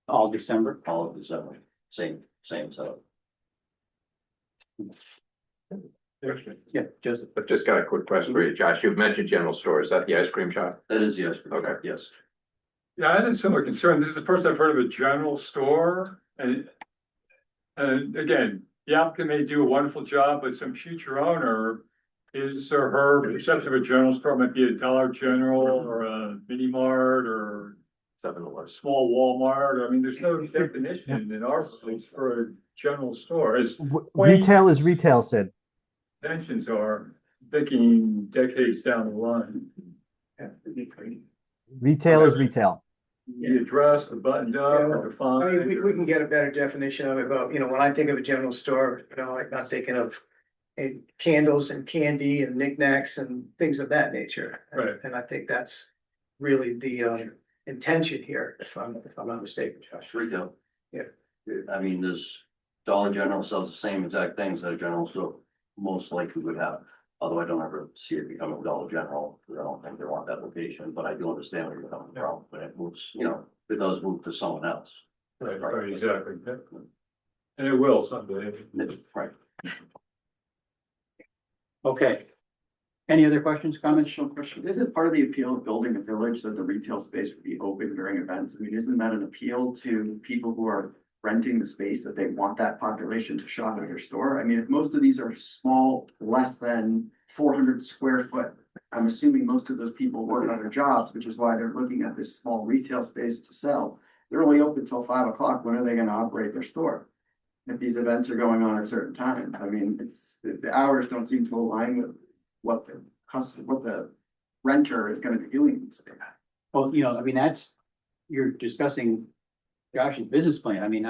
all December? All of December, same setup. Yeah, Joseph. But just got a quick question for you, Josh. You've mentioned general store. Is that the ice cream shop? That is yes. Okay. Yes. Yeah, I had a similar concern. This is the first I've heard of a general store and again, the applicant may do a wonderful job, but some future owner his or her perception of a general store might be a Dollar General or a mini mart or a small Walmart. I mean, there's no definition in our place for a general store. As Retail is retail, Sid. intentions are thinking decades down the line. Retail is retail. The address, the buttoned up, or I defined. mean, we can get a better definition of it, but, when I think of a general store, like I'm thinking of candles and candy and knickknacks and things of that nature. Right. And I think that's really the intention here, if I'm not mistaken, Josh. It's retail. Yeah. I mean, there's Dollar General sells the same exact things that a general store most likely would have. Although I don't ever see it becoming Dollar General, because I don't think they want that location, but I do understand where you're coming from. But it moves, it does move to someone else. Right, exactly. And it will someday. Right. Okay. Any other questions, comments? Additional question, isn't part of the appeal of building a village that the retail space would be open during events? I mean, isn't that an appeal to people who are renting the space that they want that population to shop at their store? I mean, if most of these are small, less than 400 square foot, I'm assuming most of those people work other jobs, which is why they're looking at this small retail space to sell. They're only open until 5 o'clock. When are they going to operate their store? If these events are going on at certain times, I mean, the hours don't seem to align with what the renter is going to be doing. Well, I mean, you're discussing Josh's business plan. I mean,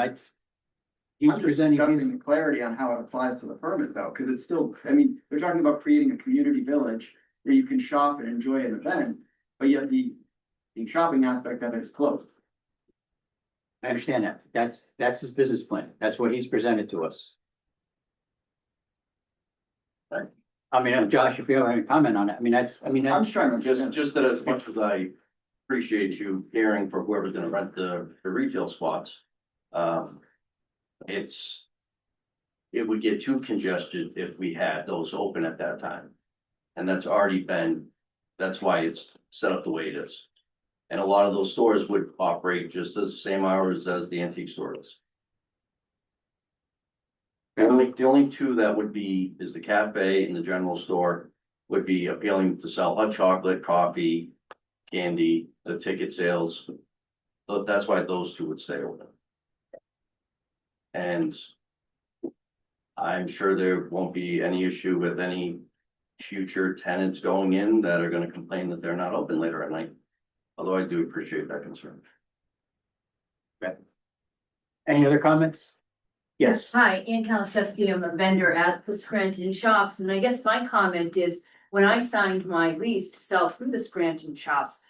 he's I'm just presenting. discussing the clarity on how it applies to the permit though, because it's still, I mean, they're talking about creating a community village where you can shop and enjoy an event, but yet the shopping aspect of it is closed. I understand that. That's his business plan. That's what he's presented to us. Right. I mean, Josh, if you have any comment on it, I mean, I'm just trying to just that as much as I appreciate you caring for whoever's gonna rent the retail spots. It would get too congested if we had those open at that time. And that's why it's set up the way it is. And a lot of those stores would operate just as the same hours as the antique stores. The only two that would be is the cafe and the general store would be appealing to sell hot chocolate, coffee, candy, the ticket sales. So that's why those two would stay open. And I'm sure there won't be any issue with any future tenants going in that are gonna complain that they're not open later at night. Although I do appreciate that concern. Any other comments? Yes. Hi, Ann Kalaszewski, I'm a vendor at the Scranton Shops, and I guess my comment is, when I signed my lease to sell through the Scranton Shops,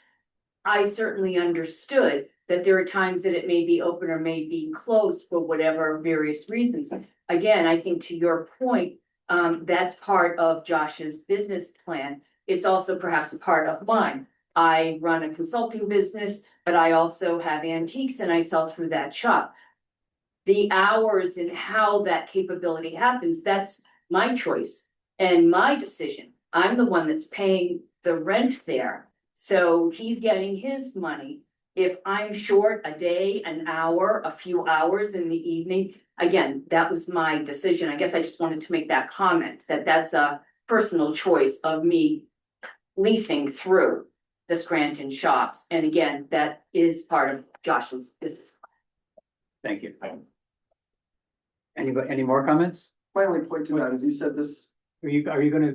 I certainly understood that there are times that it may be open or may be closed for whatever various reasons. Again, I think to your point, that's part of Josh's business plan. It's also perhaps a part of mine. I run a consulting business, but I also have antiques and I sell through that shop. The hours and how that capability happens, that's my choice and my decision. I'm the one that's paying the rent there. So he's getting his money. If I'm short a day, an hour, a few hours in the evening, again, that was my decision. I guess I just wanted to make that comment that that's a personal choice of me leasing through the Scranton Shops. And again, that is part of Josh's business. Thank you. Anybody, any more comments? My only point to that is you said this, Are you gonna,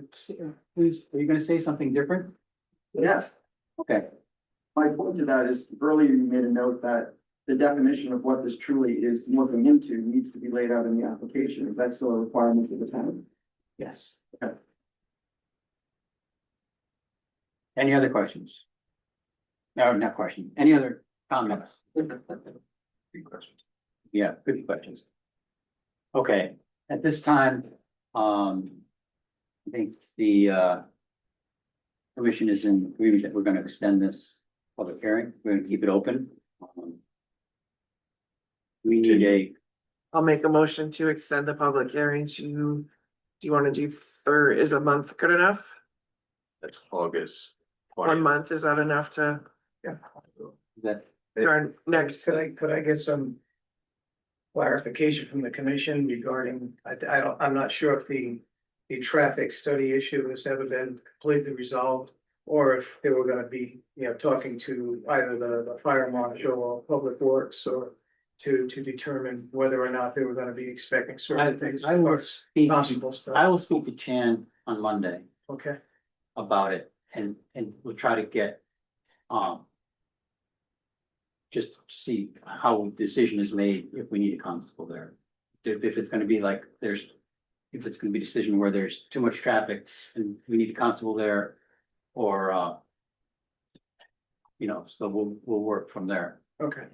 please, are you gonna say something different? yes. Okay, My point to that is earlier you made a note that the definition of what this truly is looking into needs to be laid out in the application. Is that still a requirement for the tenant? yes. Okay. Any other questions? No, not questions. Any other comments? Good questions. Yeah, good questions. Okay, at this time, I think the commission is in agreement that we're gonna extend this public hearing. We're gonna keep it open. We need I'll make a motion to extend the public hearing to, do you want to do, or is a month good enough? That's August. 1 month, is that enough to, that, our next? Could I get some clarification from the commission regarding, I'm not sure if the traffic study issue has ever been completely resolved, or if they were gonna be, talking to either the fire marshal or public works, or to determine whether or not they were gonna be expecting certain things. I will speak, Possible stuff. I will speak to Chan on Monday Okay, about it and we'll try to get, just to see how decision is made if we need a constable there. If it's gonna be like if it's gonna be a decision where there's too much traffic and we need a constable there, or so we'll work from there. okay.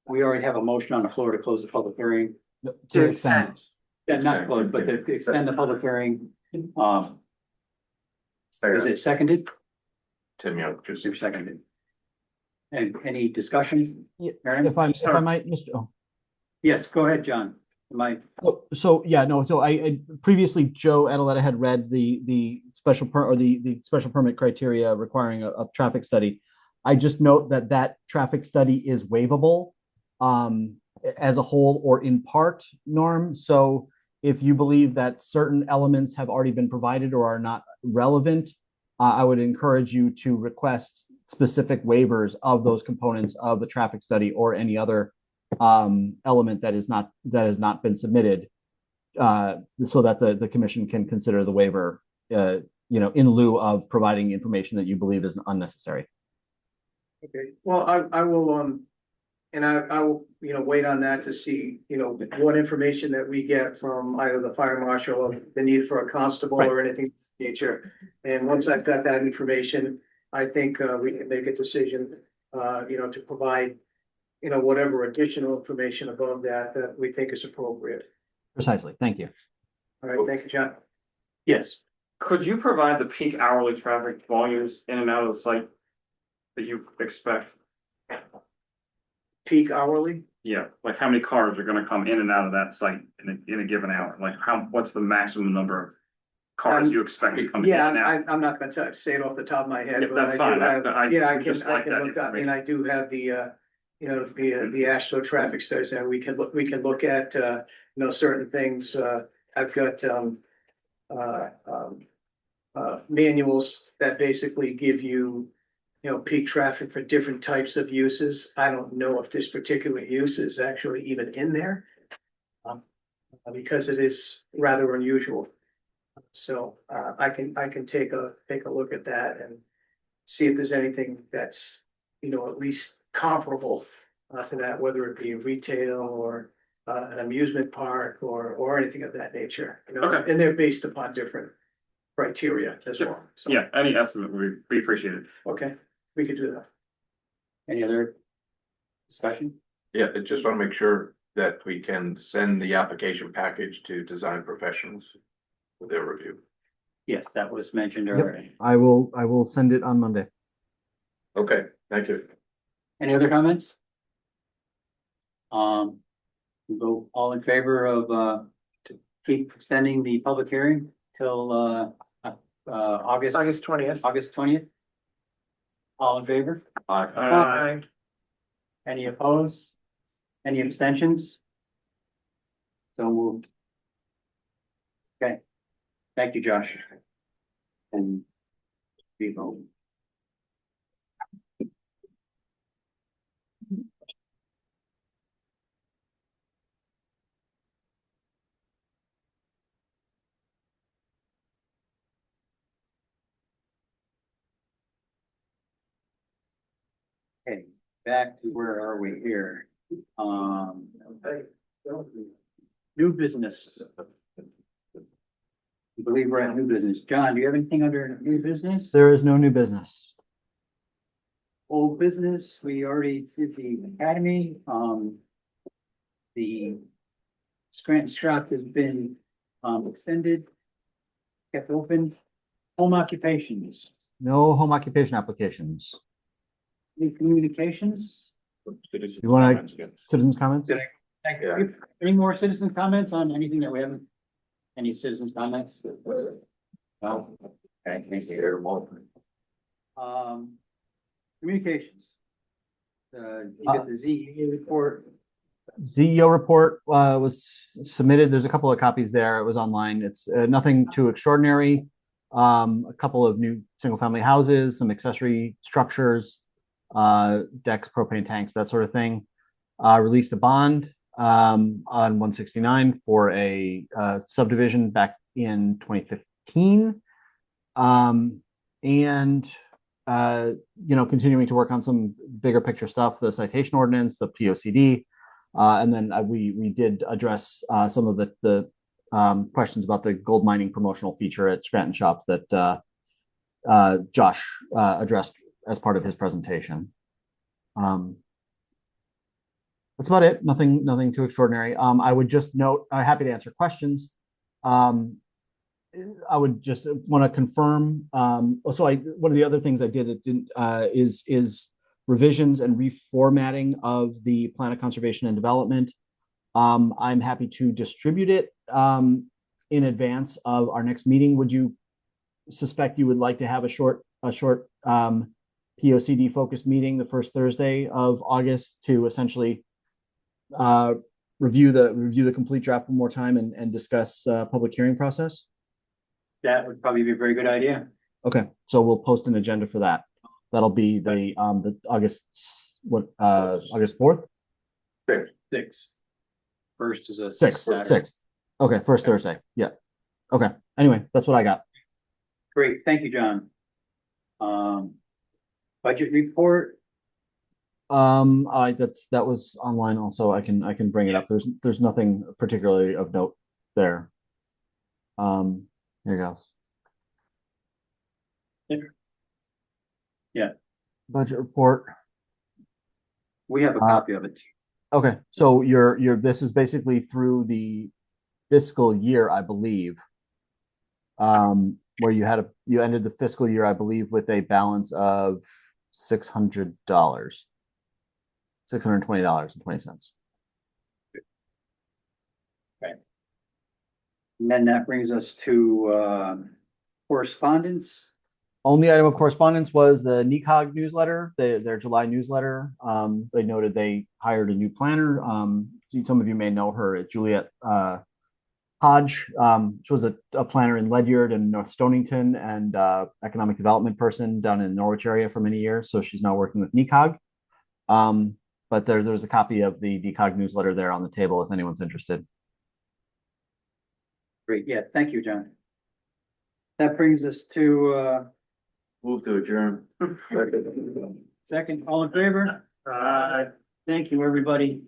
We already have a motion on the floor to close the public hearing. To extend. Yeah, not close, but to extend the public hearing. Is it seconded? Tim Young, just. You're seconded. And any discussion? Yeah, Aaron? if I might, Mr. Oh. Yes, go ahead, John. So I previously Joe Adeletta had read the special permit criteria requiring a traffic study. I just note that traffic study is waivable as a whole or in part, Norm. So if you believe that certain elements have already been provided or are not relevant, I would encourage you to request specific waivers of those components of the traffic study or any other element that has not been submitted, so that the commission can consider the waiver, in lieu of providing information that you believe is unnecessary. Okay, well, I will, and I will, wait on that to see, what information that we get from either the fire marshal or the need for a constable or anything of that nature. And once I've got that information, I think we can make a decision, to provide, whatever additional information above that we think is appropriate. Precisely. Thank you. All right, thank you, John. Yes. Could you provide the peak hourly traffic volumes in and out of the site that you expect? Peak hourly? Yeah, like how many cars are gonna come in and out of that site in a given hour? Like what's the maximum number of cars you expect to come in Yeah, and out? I'm not gonna say it off the top of my head. Yeah, but that's I do fine. have- I Yeah, I would just like that look up, and information. I do have the ASHTO traffic studies that we can look at, certain things. I've got, manuals that basically give you, peak traffic for different types of uses. I don't know if this particular use is actually even in there. Because it is rather unusual. So, I can take a look at that and see if there's anything that's, at least comparable to that, whether it be retail or an amusement park or anything of that nature. Okay. And they're based upon different criteria as well. So, Yeah, any estimate would be appreciated. okay, we could do that. Any other discussion? Yeah, I just want to make sure that we can send the application package to design professionals for their review. Yes, that was mentioned Yep. already. I will send it on Monday. Okay, thank you. Any other comments? We go all in favor of, to keep extending the public hearing till, August. August 20th. August 20th. All in favor? Aye. Any opposed? Any abstentions? So moved. Okay, thank you, Josh. And be voting. Okay, back to where are we here? New business. I believe we're at new business. John, do you have anything under new business? There is no new business. Old business, we already did the academy, the Scranton shop has been, extended. Kept open. Home occupations, No home occupation applications. any communications? You want to, citizens comments? Did I- Any more citizen comments on anything that we haven't? Any citizens comments? No? Okay, thank you. Communications. You get the ZEA report. CEO report was submitted. There's a couple of copies there. It was online. It's nothing too extraordinary. A couple of new single-family houses, some accessory structures, decks, propane tanks, that sort of thing. Released a bond on 169 for a subdivision back in 2015. And continuing to work on some bigger picture stuff, the citation ordinance, the POCD. And then we did address some of the questions about the gold mining promotional feature at Scranton Shops that Josh addressed as part of his presentation. That's about it. Nothing too extraordinary. I would just note, I'm happy to answer questions. I would just want to confirm. One of the other things I did that didn't is revisions and reformatting of the plan of conservation and development. I'm happy to distribute it in advance of our next meeting. Would you suspect you would like to have a short POCD focused meeting the first Thursday of August to essentially review the complete draft one more time and discuss public hearing process? That would probably be a very good idea. Okay, so we'll post an agenda for that. That'll be the August 4th? Sixth. First is a Sixth. Okay, first Thursday. Yeah. Okay. Anyway, that's what I got. Great, thank you, John. Budget report. That was online also. I can bring it up. There's nothing particularly of note there. Here goes. Yeah. Budget report. We have a copy of it. Okay, so this is basically through the fiscal year, I believe. where you ended the fiscal year, I believe, with a balance of $600, $620.20. And then that brings us to correspondence. Only item of correspondence was the NECOG newsletter, their July newsletter. They noted they hired a new planner. Some of you may know her, Juliet Hodge. She was a planner in Ledyard and North Stonington, and economic development person down in the Norwich area for many years. So she's now working with NECOG. But there's a copy of the NECOG newsletter there on the table if anyone's interested. Great, yeah, thank you, John. That brings us to Move to adjourn. second, all in favor? Thank you, everybody.